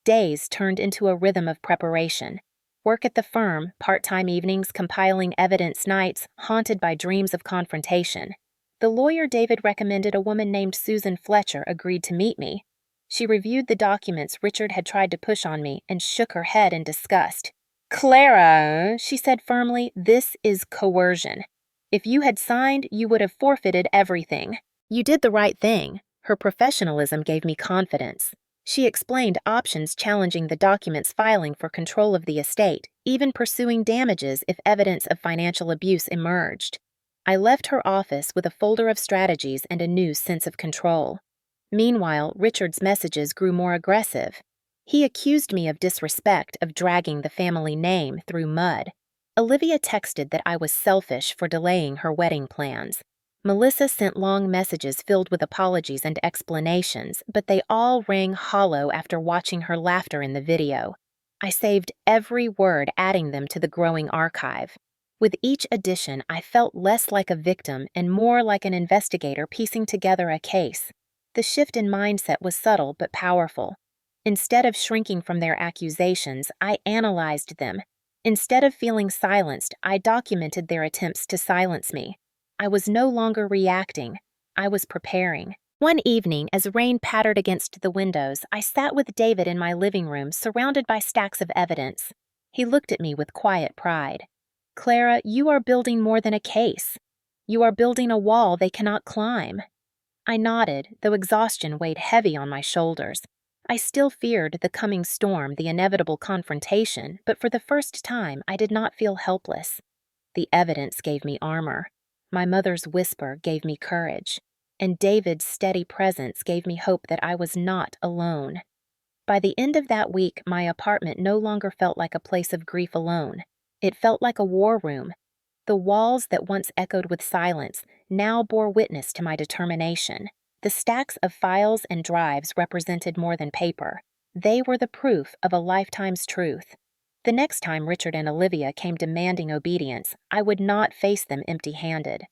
Days turned into a rhythm of preparation. Work at the firm, part-time evenings, compiling evidence, nights haunted by dreams of confrontation. The lawyer David recommended, a woman named Susan Fletcher, agreed to meet me. She reviewed the documents Richard had tried to push on me and shook her head in disgust. "Clara," she said firmly, "this is coercion. If you had signed, you would have forfeited everything." "You did the right thing." Her professionalism gave me confidence. She explained options, challenging the documents, filing for control of the estate, even pursuing damages if evidence of financial abuse emerged. I left her office with a folder of strategies and a new sense of control. Meanwhile, Richard's messages grew more aggressive. He accused me of disrespect, of dragging the family name through mud. Olivia texted that I was selfish for delaying her wedding plans. Melissa sent long messages filled with apologies and explanations, but they all rang hollow after watching her laughter in the video. I saved every word, adding them to the growing archive. With each addition, I felt less like a victim and more like an investigator piecing together a case. The shift in mindset was subtle but powerful. Instead of shrinking from their accusations, I analyzed them. Instead of feeling silenced, I documented their attempts to silence me. I was no longer reacting. I was preparing. One evening, as rain pattered against the windows, I sat with David in my living room, surrounded by stacks of evidence. He looked at me with quiet pride. "Clara, you are building more than a case. You are building a wall they cannot climb." I nodded, though exhaustion weighed heavy on my shoulders. I still feared the coming storm, the inevitable confrontation, but for the first time I did not feel helpless. The evidence gave me armor. My mother's whisper gave me courage. And David's steady presence gave me hope that I was not alone. By the end of that week, my apartment no longer felt like a place of grief alone. It felt like a war room. The walls that once echoed with silence now bore witness to my determination. The stacks of files and drives represented more than paper. They were the proof of a lifetime's truth. The next time Richard and Olivia came demanding obedience, I would not face them empty-handed.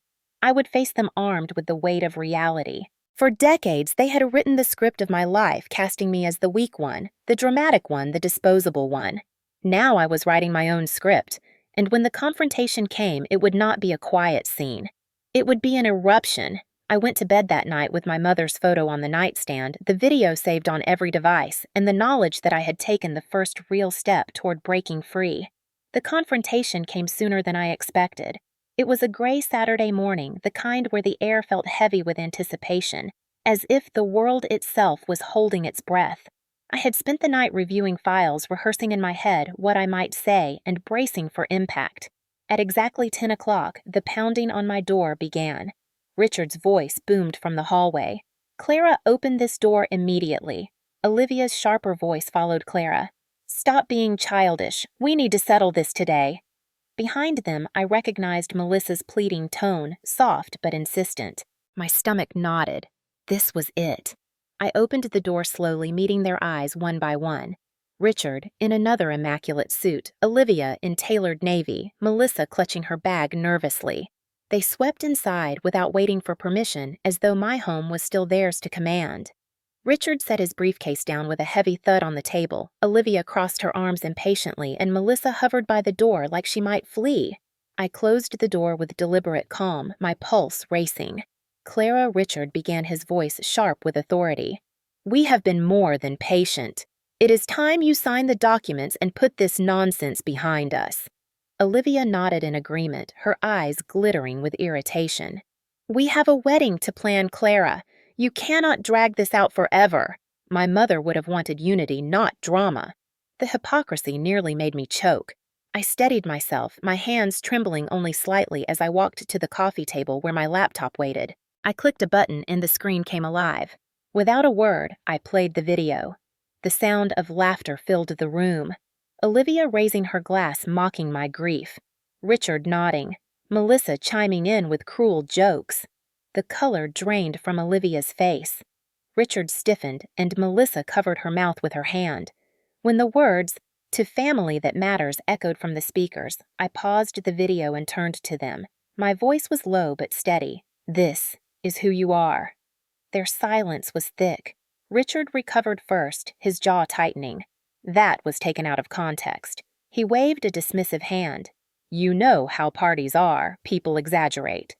I would face them armed with the weight of reality. For decades, they had written the script of my life, casting me as the weak one, the dramatic one, the disposable one. Now I was writing my own script, and when the confrontation came, it would not be a quiet scene. It would be an eruption. I went to bed that night with my mother's photo on the nightstand, the video saved on every device, and the knowledge that I had taken the first real step toward breaking free. The confrontation came sooner than I expected. It was a gray Saturday morning, the kind where the air felt heavy with anticipation, as if the world itself was holding its breath. I had spent the night reviewing files, rehearsing in my head what I might say, and bracing for impact. At exactly 10 o'clock, the pounding on my door began. Richard's voice boomed from the hallway. "Clara, open this door immediately." Olivia's sharper voice followed Clara. "Stop being childish. We need to settle this today." Behind them, I recognized Melissa's pleading tone, soft but insistent. My stomach knotted. This was it. I opened the door slowly, meeting their eyes one by one. Richard, in another immaculate suit, Olivia in tailored navy, Melissa clutching her bag nervously. They swept inside without waiting for permission, as though my home was still theirs to command. Richard set his briefcase down with a heavy thud on the table. Olivia crossed her arms impatiently, and Melissa hovered by the door like she might flee. I closed the door with deliberate calm, my pulse racing. "Clara," Richard began, his voice sharp with authority. "We have been more than patient. It is time you sign the documents and put this nonsense behind us." Olivia nodded in agreement, her eyes glittering with irritation. "We have a wedding to plan, Clara. You cannot drag this out forever." My mother would have wanted unity, not drama. The hypocrisy nearly made me choke. I steadied myself, my hands trembling only slightly as I walked to the coffee table where my laptop waited. I clicked a button and the screen came alive. Without a word, I played the video. The sound of laughter filled the room. Olivia raising her glass, mocking my grief. Richard nodding. Melissa chiming in with cruel jokes. The color drained from Olivia's face. Richard stiffened, and Melissa covered her mouth with her hand. When the words, "To family that matters," echoed from the speakers, I paused the video and turned to them. My voice was low but steady. "This is who you are." Their silence was thick. Richard recovered first, his jaw tightening. That was taken out of context. He waved a dismissive hand. "You know how parties are. People exaggerate."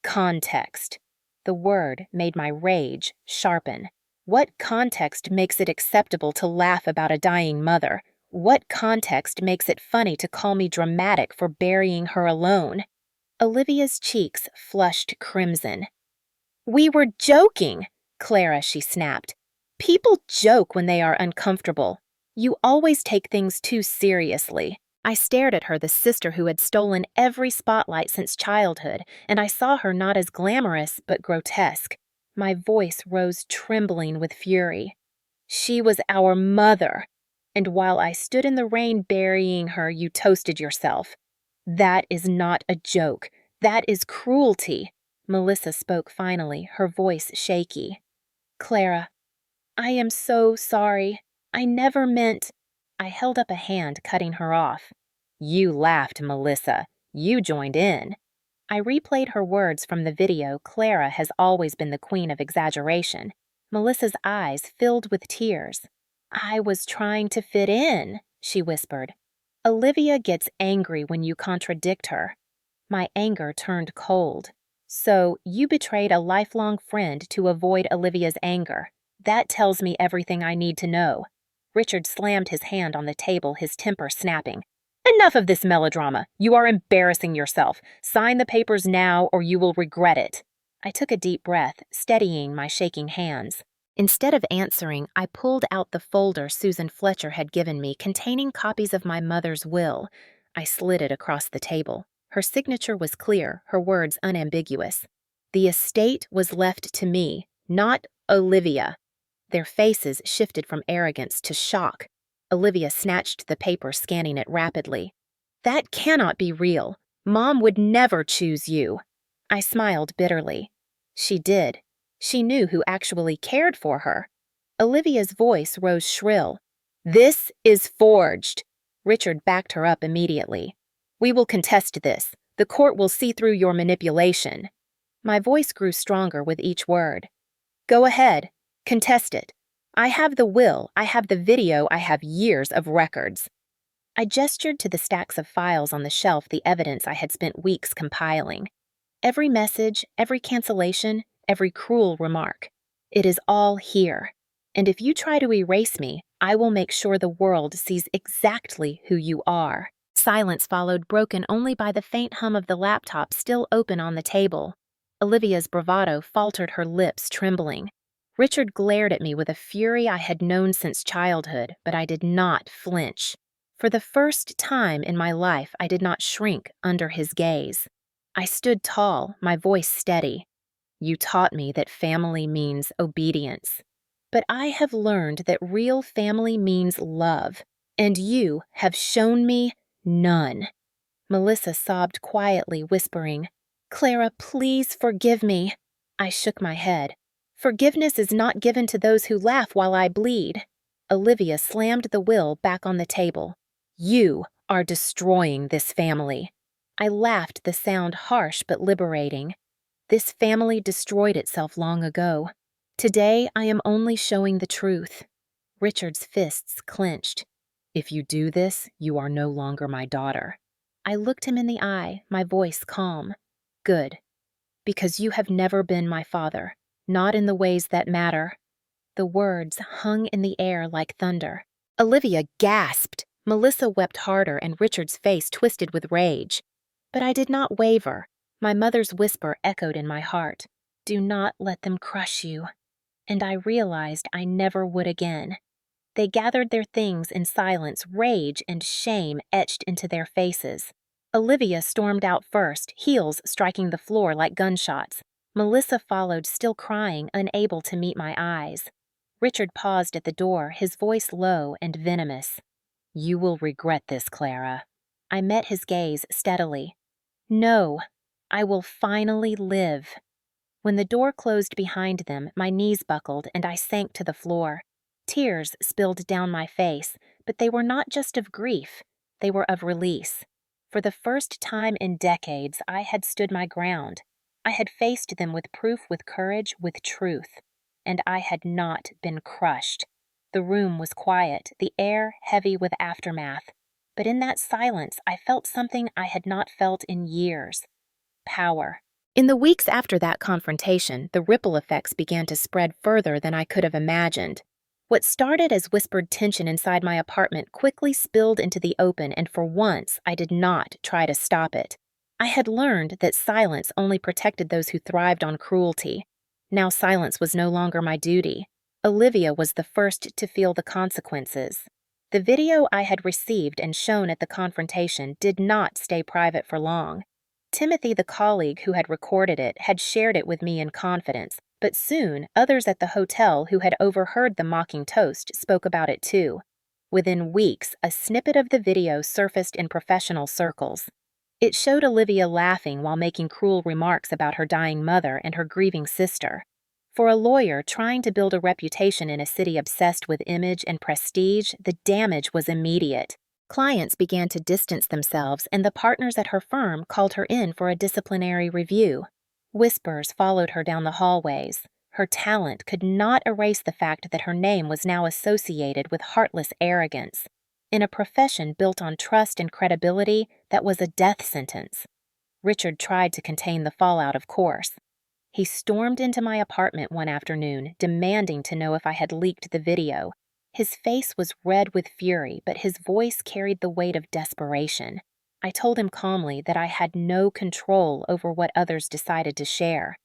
Context. The word made my rage sharpen. What context makes it acceptable to laugh about a dying mother? What context makes it funny to call me dramatic for burying her alone? Olivia's cheeks flushed crimson. "We were joking, Clara," she snapped. "People joke when they are uncomfortable. You always take things too seriously." I stared at her, the sister who had stolen every spotlight since childhood, and I saw her not as glamorous but grotesque. My voice rose trembling with fury. "She was our mother, and while I stood in the rain burying her, you toasted yourself. That is not a joke. That is cruelty." Melissa spoke finally, her voice shaky. "Clara, I am so sorry. I never meant—" I held up a hand, cutting her off. "You laughed, Melissa. You joined in." I replayed her words from the video. Clara has always been the queen of exaggeration. Melissa's eyes filled with tears. "I was trying to fit in," she whispered. "Olivia gets angry when you contradict her." My anger turned cold. So, you betrayed a lifelong friend to avoid Olivia's anger. That tells me everything I need to know. Richard slammed his hand on the table, his temper snapping. Enough of this melodrama. You are embarrassing yourself. Sign the papers now or you will regret it. I took a deep breath, steadying my shaking hands. Instead of answering, I pulled out the folder Susan Fletcher had given me containing copies of my mother's will. I slid it across the table. Her signature was clear, her words unambiguous. The estate was left to me, not Olivia. Their faces shifted from arrogance to shock. Olivia snatched the paper, scanning it rapidly. That cannot be real. Mom would never choose you. I smiled bitterly. She did. She knew who actually cared for her. Olivia's voice rose shrill. This is forged. Richard backed her up immediately. We will contest this. The court will see through your manipulation. My voice grew stronger with each word. Go ahead. Contest it. I have the will, I have the video, I have years of records. I gestured to the stacks of files on the shelf, the evidence I had spent weeks compiling. Every message, every cancellation, every cruel remark. It is all here. And if you try to erase me, I will make sure the world sees exactly who you are. Silence followed, broken only by the faint hum of the laptop still open on the table. Olivia's bravado faltered, her lips trembling. Richard glared at me with a fury I had known since childhood, but I did not flinch. For the first time in my life, I did not shrink under his gaze. I stood tall, my voice steady. You taught me that family means obedience. But I have learned that real family means love, and you have shown me none. Melissa sobbed quietly, whispering, Clara, please forgive me. I shook my head. Forgiveness is not given to those who laugh while I bleed. Olivia slammed the will back on the table. You are destroying this family. I laughed, the sound harsh but liberating. This family destroyed itself long ago. Today, I am only showing the truth. Richard's fists clenched. If you do this, you are no longer my daughter. I looked him in the eye, my voice calm. Good. Because you have never been my father. Not in the ways that matter. The words hung in the air like thunder. Olivia gasped. Melissa wept harder, and Richard's face twisted with rage. But I did not waver. My mother's whisper echoed in my heart. Do not let them crush you. And I realized I never would again. They gathered their things in silence, rage and shame etched into their faces. Olivia stormed out first, heels striking the floor like gunshots. Melissa followed, still crying, unable to meet my eyes. Richard paused at the door, his voice low and venomous. You will regret this, Clara. I met his gaze steadily. No, I will finally live. When the door closed behind them, my knees buckled and I sank to the floor. Tears spilled down my face, but they were not just of grief. They were of release. For the first time in decades, I had stood my ground. I had faced them with proof, with courage, with truth. And I had not been crushed. The room was quiet, the air heavy with aftermath. But in that silence, I felt something I had not felt in years. Power. In the weeks after that confrontation, the ripple effects began to spread further than I could have imagined. What started as whispered tension inside my apartment quickly spilled into the open, and for once, I did not try to stop it. I had learned that silence only protected those who thrived on cruelty. Now silence was no longer my duty. Olivia was the first to feel the consequences. The video I had received and shown at the confrontation did not stay private for long. Timothy, the colleague who had recorded it, had shared it with me in confidence, but soon others at the hotel who had overheard the mocking toast spoke about it too. Within weeks, a snippet of the video surfaced in professional circles. It showed Olivia laughing while making cruel remarks about her dying mother and her grieving sister. For a lawyer trying to build a reputation in a city obsessed with image and prestige, the damage was immediate. Clients began to distance themselves, and the partners at her firm called her in for a disciplinary review. Whispers followed her down the hallways. Her talent could not erase the fact that her name was now associated with heartless arrogance. In a profession built on trust and credibility, that was a death sentence. Richard tried to contain the fallout, of course. He stormed into my apartment one afternoon, demanding to know if I had leaked the video. His face was red with fury, but his voice carried the weight of desperation. I told him calmly that I had no control over what others decided to share.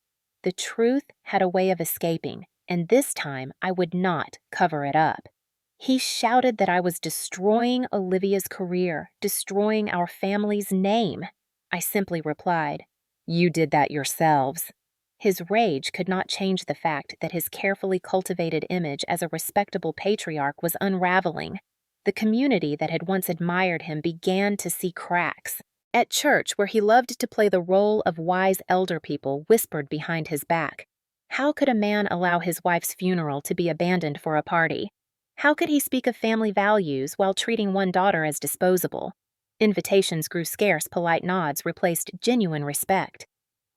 The truth had a way of escaping, and this time I would not cover it up. He shouted that I was destroying Olivia's career, destroying our family's name. I simply replied, "You did that yourselves." His rage could not change the fact that his carefully cultivated image as a respectable patriarch was unraveling. The community that had once admired him began to see cracks. At church, where he loved to play the role of wise elder people, whispered behind his back. How could a man allow his wife's funeral to be abandoned for a party? How could he speak of family values while treating one daughter as disposable? Invitations grew scarce, polite nods replaced genuine respect.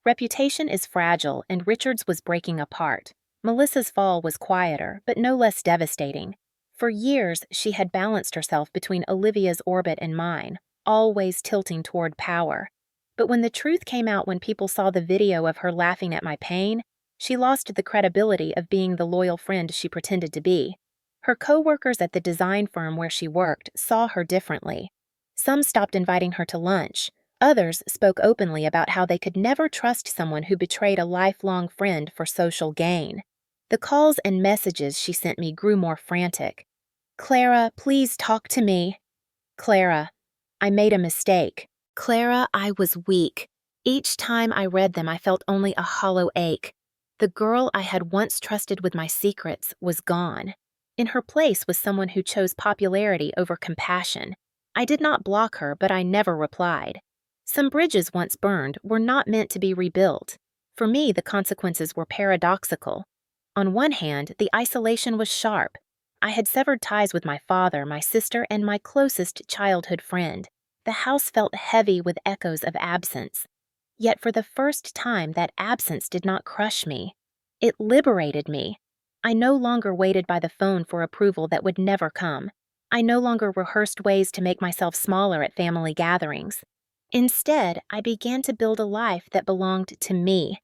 Reputation is fragile, and Richard's was breaking apart. Melissa's fall was quieter, but no less devastating. For years, she had balanced herself between Olivia's orbit and mine, always tilting toward power. But when the truth came out when people saw the video of her laughing at my pain, she lost the credibility of being the loyal friend she pretended to be. Her co-workers at the design firm where she worked saw her differently. Some stopped inviting her to lunch. Others spoke openly about how they could never trust someone who betrayed a lifelong friend for social gain. The calls and messages she sent me grew more frantic. "Clara, please talk to me." "Clara, I made a mistake." "Clara, I was weak." Each time I read them, I felt only a hollow ache. The girl I had once trusted with my secrets was gone. In her place was someone who chose popularity over compassion. I did not block her, but I never replied. Some bridges once burned were not meant to be rebuilt. For me, the consequences were paradoxical. On one hand, the isolation was sharp. I had severed ties with my father, my sister, and my closest childhood friend. The house felt heavy with echoes of absence. Yet for the first time, that absence did not crush me. It liberated me. I no longer waited by the phone for approval that would never come. I no longer rehearsed ways to make myself smaller at family gatherings. Instead, I began to build a life that belonged to me.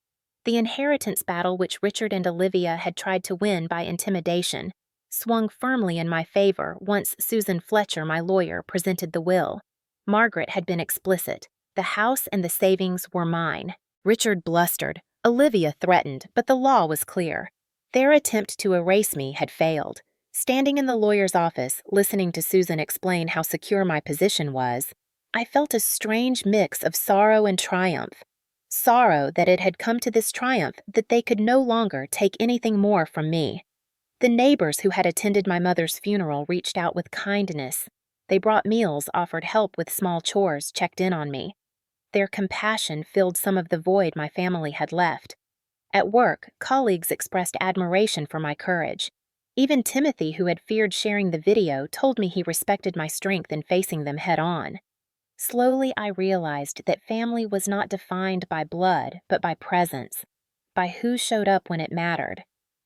The inheritance battle which Richard and Olivia had tried to win by intimidation swung firmly in my favor once Susan Fletcher, my lawyer, presented the will. Margaret had been explicit. The house and the savings were mine. Richard blustered. Olivia threatened, but the law was clear. Their attempt to erase me had failed. Standing in the lawyer's office, listening to Susan explain how secure my position was, I felt a strange mix of sorrow and triumph. Sorrow that it had come to this triumph that they could no longer take anything more from me. The neighbors who had attended my mother's funeral reached out with kindness. They brought meals, offered help with small chores, checked in on me. Their compassion filled some of the void my family had left. At work, colleagues expressed admiration for my courage. Even Timothy, who had feared sharing the video, told me he respected my strength in facing them head-on. Slowly, I realized that family was not defined by blood, but by presence, by who showed up when it mattered.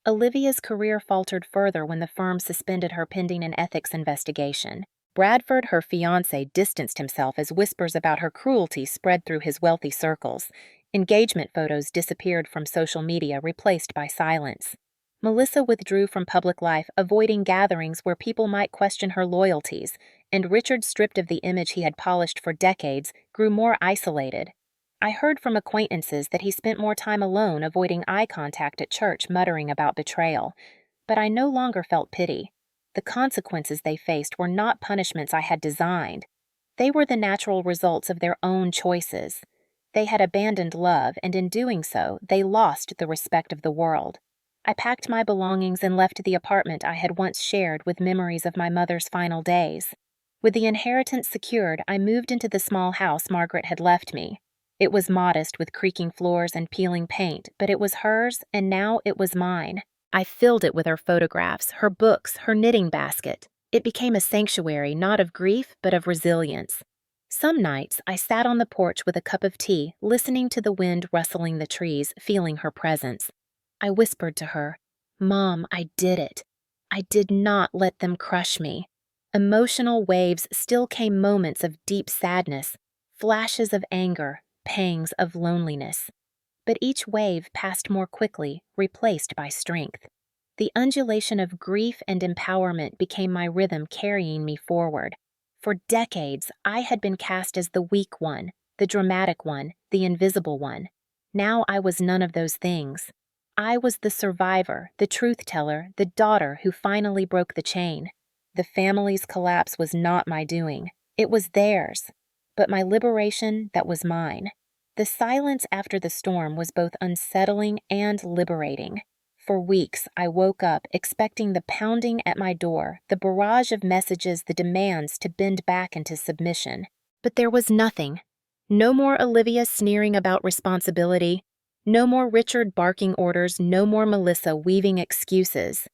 Olivia's career faltered further when the firm suspended her pending an ethics investigation. Bradford, her fiancé, distanced himself as whispers about her cruelty spread through his wealthy circles. Engagement photos disappeared from social media, replaced by silence. Melissa withdrew from public life, avoiding gatherings where people might question her loyalties, and Richard, stripped of the image he had polished for decades, grew more isolated. I heard from acquaintances that he spent more time alone, avoiding eye contact at church, muttering about betrayal. But I no longer felt pity. The consequences they faced were not punishments I had designed. They were the natural results of their own choices. They had abandoned love, and in doing so, they lost the respect of the world. I packed my belongings and left the apartment I had once shared with memories of my mother's final days. With the inheritance secured, I moved into the small house Margaret had left me. It was modest with creaking floors and peeling paint, but it was hers, and now it was mine. I filled it with her photographs, her books, her knitting basket. It became a sanctuary not of grief, but of resilience. Some nights, I sat on the porch with a cup of tea, listening to the wind rustling the trees, feeling her presence. I whispered to her, "Mom, I did it. I did not let them crush me." Emotional waves still came, moments of deep sadness, flashes of anger, pangs of loneliness. But each wave passed more quickly, replaced by strength. The undulation of grief and empowerment became my rhythm carrying me forward. For decades, I had been cast as the weak one, the dramatic one, the invisible one. Now I was none of those things. I was the survivor, the truth teller, the daughter who finally broke the chain. The family's collapse was not my doing. It was theirs. But my liberation, that was mine. The silence after the storm was both unsettling and liberating. For weeks, I woke up expecting the pounding at my door, the barrage of messages, the demands to bend back into submission. But there was nothing. No more Olivia sneering about responsibility. No more Richard barking orders, no more Melissa weaving excuses.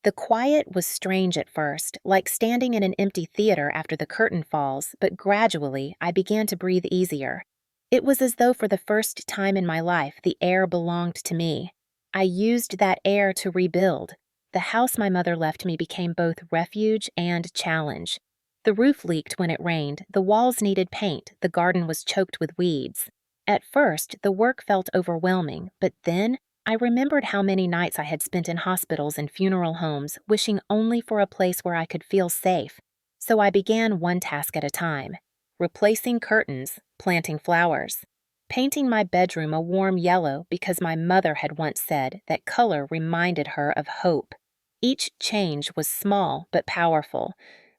The quiet was strange at first, like standing in an empty theater after the curtain falls, but gradually I began to breathe easier. It was as though for the first time in my life the air belonged to me. I used that air to rebuild. The house my mother left me became both refuge and challenge. The roof leaked when it rained, the walls needed paint, the garden was choked with weeds. At first, the work felt overwhelming, but then I remembered how many nights I had spent in hospitals and funeral homes, wishing only for a place where I could feel safe. So I began one task at a time. Replacing curtains, planting flowers. Painting my bedroom a warm yellow because my mother had once said that color reminded her of hope. Each change was small but powerful.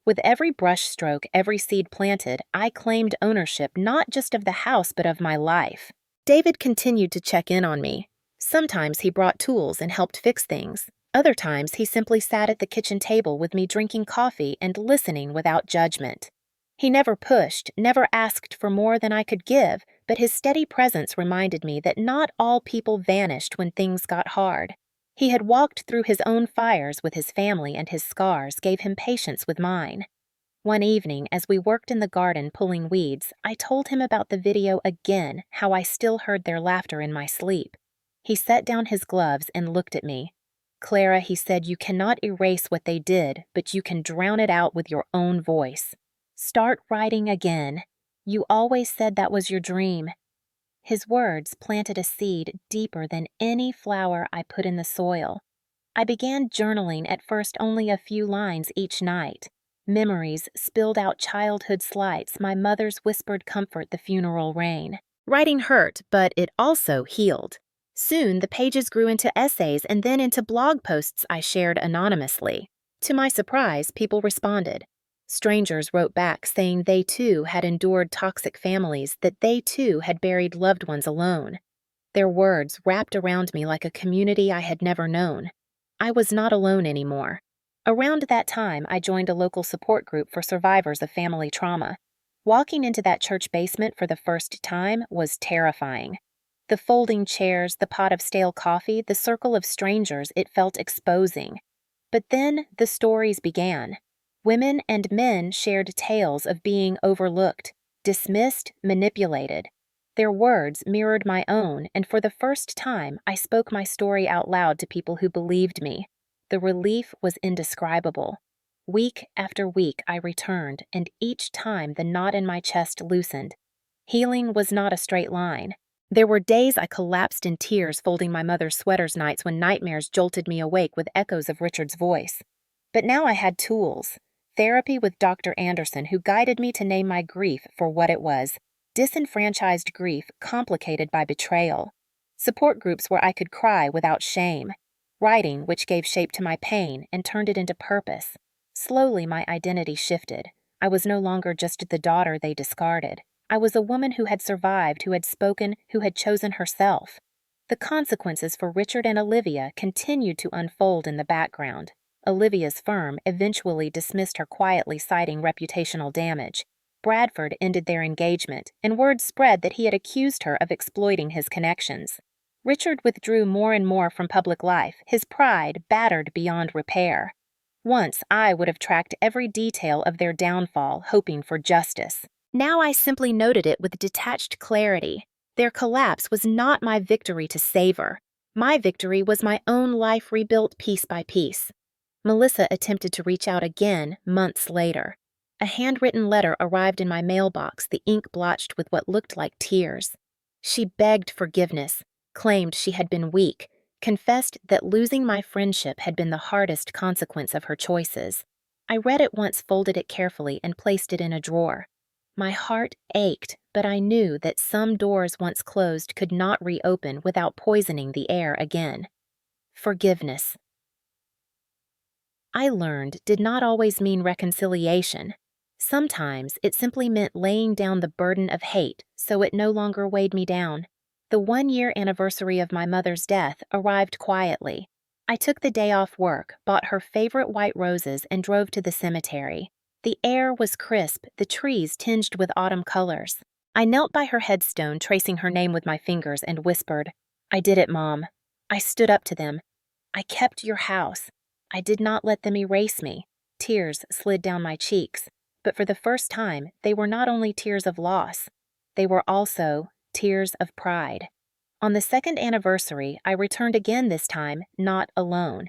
With every brushstroke, every seed planted, I claimed ownership not just of the house but of my life. David continued to check in on me. Sometimes he brought tools and helped fix things. Other times he simply sat at the kitchen table with me drinking coffee and listening without judgment. He never pushed, never asked for more than I could give, but his steady presence reminded me that not all people vanished when things got hard. He had walked through his own fires with his family, and his scars gave him patience with mine. One evening, as we worked in the garden pulling weeds, I told him about the video again, how I still heard their laughter in my sleep. He set down his gloves and looked at me. "Clara," he said, "you cannot erase what they did, but you can drown it out with your own voice. Start writing again. You always said that was your dream." His words planted a seed deeper than any flower I put in the soil. I began journaling, at first only a few lines each night. Memories, spilled out childhood slights, my mother's whispered comfort, the funeral rain. Writing hurt, but it also healed. Soon the pages grew into essays and then into blog posts I shared anonymously. To my surprise, people responded. Strangers wrote back saying they too had endured toxic families, that they too had buried loved ones alone. Their words wrapped around me like a community I had never known. I was not alone anymore. Around that time, I joined a local support group for survivors of family trauma. Walking into that church basement for the first time was terrifying. The folding chairs, the pot of stale coffee, the circle of strangers, it felt exposing. But then the stories began. Women and men shared tales of being overlooked, dismissed, manipulated. Their words mirrored my own, and for the first time, I spoke my story out loud to people who believed me. The relief was indescribable. Week after week, I returned, and each time the knot in my chest loosened. Healing was not a straight line. There were days I collapsed in tears folding my mother's sweaters, nights when nightmares jolted me awake with echoes of Richard's voice. But now I had tools. Therapy with Dr. Anderson, who guided me to name my grief for what it was: disenfranchised grief complicated by betrayal. Support groups where I could cry without shame. Writing, which gave shape to my pain and turned it into purpose. Slowly my identity shifted. I was no longer just the daughter they discarded. I was a woman who had survived, who had spoken, who had chosen herself. The consequences for Richard and Olivia continued to unfold in the background. Olivia's firm eventually dismissed her quietly, citing reputational damage. Bradford ended their engagement, and word spread that he had accused her of exploiting his connections. Richard withdrew more and more from public life, his pride battered beyond repair. Once I would have tracked every detail of their downfall, hoping for justice. Now I simply noted it with detached clarity. Their collapse was not my victory to savor. My victory was my own life rebuilt piece by piece. Melissa attempted to reach out again months later. A handwritten letter arrived in my mailbox, the ink blotched with what looked like tears. She begged forgiveness, claimed she had been weak, confessed that losing my friendship had been the hardest consequence of her choices. I read it once, folded it carefully, and placed it in a drawer. My heart ached, but I knew that some doors once closed could not reopen without poisoning the air again. Forgiveness, I learned, did not always mean reconciliation. Sometimes it simply meant laying down the burden of hate so it no longer weighed me down. The 1 year anniversary of my mother's death arrived quietly. I took the day off work, bought her favorite white roses, and drove to the cemetery. The air was crisp, the trees tinged with autumn colors. I knelt by her headstone, tracing her name with my fingers, and whispered, "I did it, Mom." I stood up to them. "I kept your house. I did not let them erase me." Tears slid down my cheeks, but for the first time, they were not only tears of loss, they were also tears of pride. On the second anniversary, I returned again, this time not alone.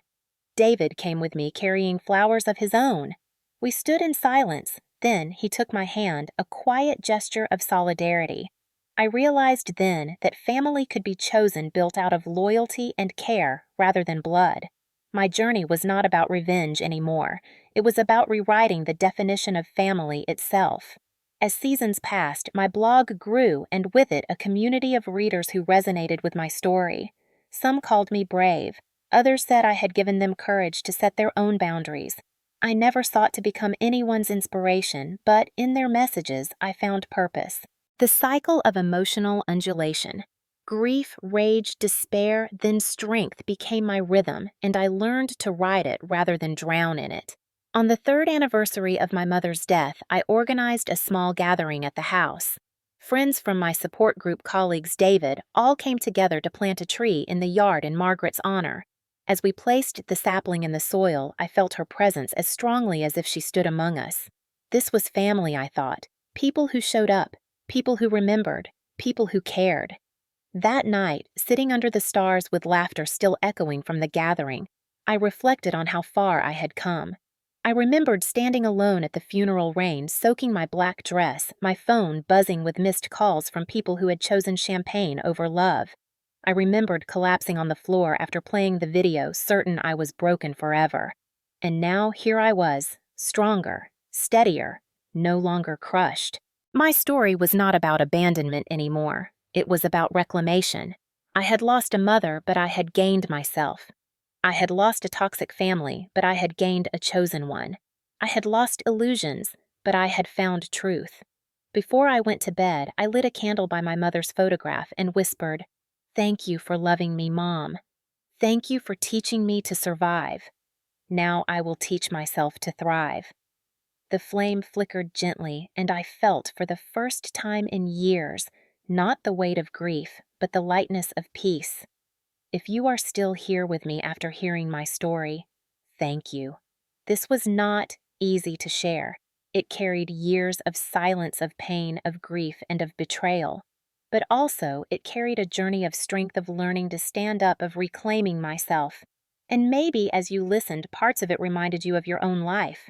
David came with me, carrying flowers of his own. We stood in silence. Then he took my hand, a quiet gesture of solidarity. I realized then that family could be chosen, built out of loyalty and care rather than blood. My journey was not about revenge anymore. It was about rewriting the definition of family itself. As seasons passed, my blog grew, and with it a community of readers who resonated with my story. Some called me brave. Others said I had given them courage to set their own boundaries. I never sought to become anyone's inspiration, but in their messages I found purpose. The cycle of emotional undulation. Grief, rage, despair, then strength became my rhythm, and I learned to ride it rather than drown in it. On the third anniversary of my mother's death, I organized a small gathering at the house. Friends from my support group, colleagues, David, all came together to plant a tree in the yard in Margaret's honor. As we placed the sapling in the soil, I felt her presence as strongly as if she stood among us. This was family, I thought. People who showed up, people who remembered, people who cared. That night, sitting under the stars with laughter still echoing from the gathering, I reflected on how far I had come. I remembered standing alone at the funeral rain, soaking my black dress, my phone buzzing with missed calls from people who had chosen champagne over love. I remembered collapsing on the floor after playing the video, certain I was broken forever. And now here I was, stronger, steadier, no longer crushed. My story was not about abandonment anymore. It was about reclamation. I had lost a mother, but I had gained myself. I had lost a toxic family, but I had gained a chosen one. I had lost illusions, but I had found truth. Before I went to bed, I lit a candle by my mother's photograph and whispered, "Thank you for loving me, Mom. Thank you for teaching me to survive. Now I will teach myself to thrive." The flame flickered gently, and I felt, for the first time in years, not the weight of grief, but the lightness of peace. If you are still here with me after hearing my story, thank you. This was not easy to share. It carried years of silence, of pain, of grief, and of betrayal. But also, it carried a journey of strength, of learning to stand up, of reclaiming myself. And maybe as you listened, parts of it reminded you of your own life.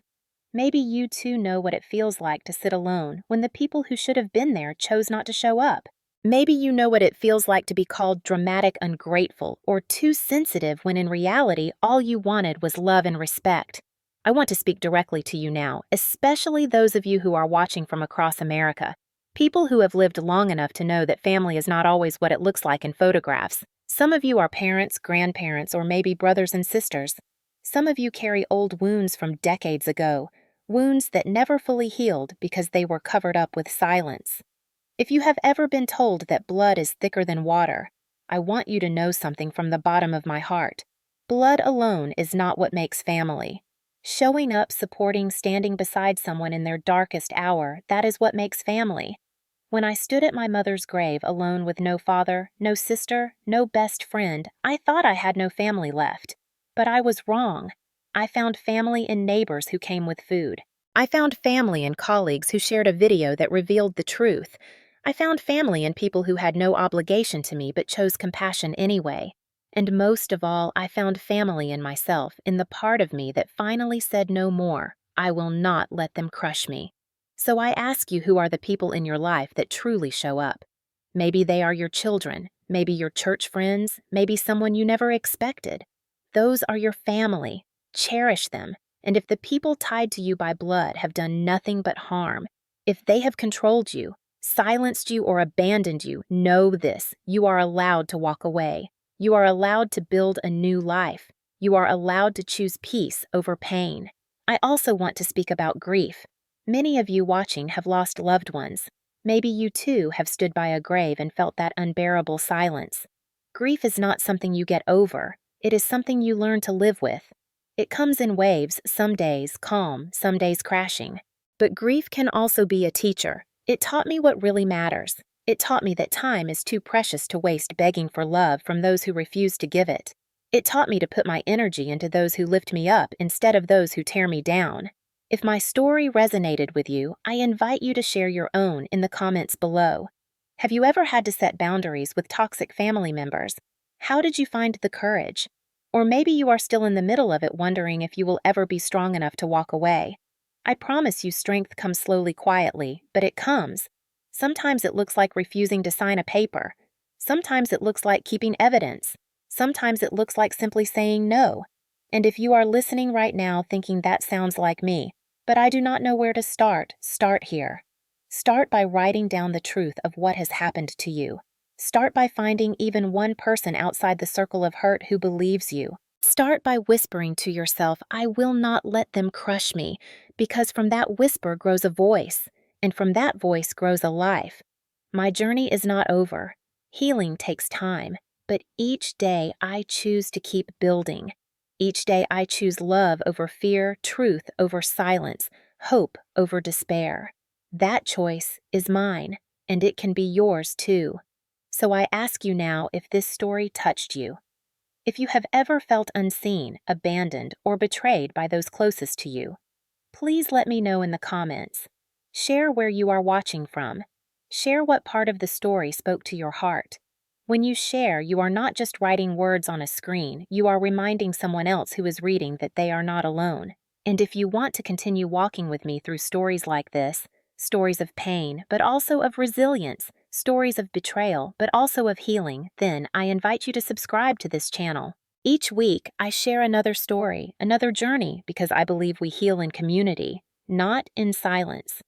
Maybe you too know what it feels like to sit alone when the people who should have been there chose not to show up. Maybe you know what it feels like to be called dramatic, ungrateful, or too sensitive when in reality all you wanted was love and respect. I want to speak directly to you now, especially those of you who are watching from across America. People who have lived long enough to know that family is not always what it looks like in photographs. Some of you are parents, grandparents, or maybe brothers and sisters. Some of you carry old wounds from decades ago, wounds that never fully healed because they were covered up with silence. If you have ever been told that blood is thicker than water, I want you to know something from the bottom of my heart. Blood alone is not what makes family. Showing up, supporting, standing beside someone in their darkest hour, that is what makes family. When I stood at my mother's grave alone with no father, no sister, no best friend, I thought I had no family left. But I was wrong. I found family in neighbors who came with food. I found family in colleagues who shared a video that revealed the truth. I found family in people who had no obligation to me but chose compassion anyway. And most of all, I found family in myself, in the part of me that finally said no more. I will not let them crush me. So I ask you, who are the people in your life that truly show up? Maybe they are your children, maybe your church friends, maybe someone you never expected. Those are your family. Cherish them. And if the people tied to you by blood have done nothing but harm, if they have controlled you, silenced you, or abandoned you, know this: you are allowed to walk away. You are allowed to build a new life. You are allowed to choose peace over pain. I also want to speak about grief. Many of you watching have lost loved ones. Maybe you too have stood by a grave and felt that unbearable silence. Grief is not something you get over, it is something you learn to live with. It comes in waves, some days calm, some days crashing. But grief can also be a teacher. It taught me what really matters. It taught me that time is too precious to waste begging for love from those who refuse to give it. It taught me to put my energy into those who lift me up instead of those who tear me down. If my story resonated with you, I invite you to share your own in the comments below. Have you ever had to set boundaries with toxic family members? How did you find the courage? Or maybe you are still in the middle of it, wondering if you will ever be strong enough to walk away. I promise you, strength comes slowly, quietly, but it comes. Sometimes it looks like refusing to sign a paper. Sometimes it looks like keeping evidence. Sometimes it looks like simply saying no. And if you are listening right now thinking that sounds like me, but I do not know where to start here. Start by writing down the truth of what has happened to you. Start by finding even one person outside the circle of hurt who believes you. Start by whispering to yourself, I will not let them crush me, because from that whisper grows a voice, and from that voice grows a life. My journey is not over. Healing takes time, but each day I choose to keep building. Each day I choose love over fear, truth over silence, hope over despair. That choice is mine, and it can be yours too. So I ask you now if this story touched you. If you have ever felt unseen, abandoned, or betrayed by those closest to you, please let me know in the comments. Share where you are watching from. Share what part of the story spoke to your heart. When you share, you are not just writing words on a screen, you are reminding someone else who is reading that they are not alone. And if you want to continue walking with me through stories like this, stories of pain, but also of resilience, stories of betrayal, but also of healing, then I invite you to subscribe to this channel. Each week, I share another story, another journey, because I believe we heal in community, not in silence.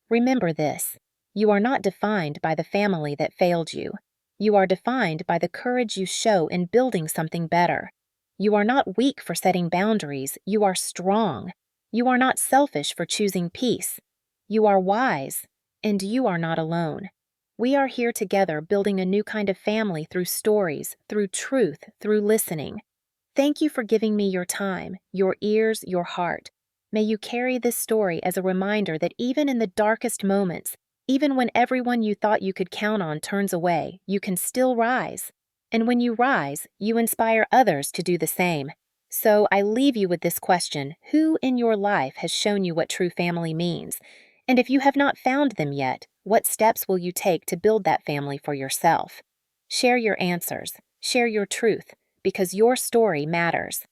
Remember this: you are not defined by the family that failed you. You are defined by the courage you show in building something better. You are not weak for setting boundaries, you are strong. You are not selfish for choosing peace. You are wise, and you are not alone. We are here together building a new kind of family through stories, through truth, through listening. Thank you for giving me your time, your ears, your heart. May you carry this story as a reminder that even in the darkest moments, even when everyone you thought you could count on turns away, you can still rise. And when you rise, you inspire others to do the same. So I leave you with this question: who in your life has shown you what true family means? And if you have not found them yet, what steps will you take to build that family for yourself? Share your answers, share your truth, because your story matters.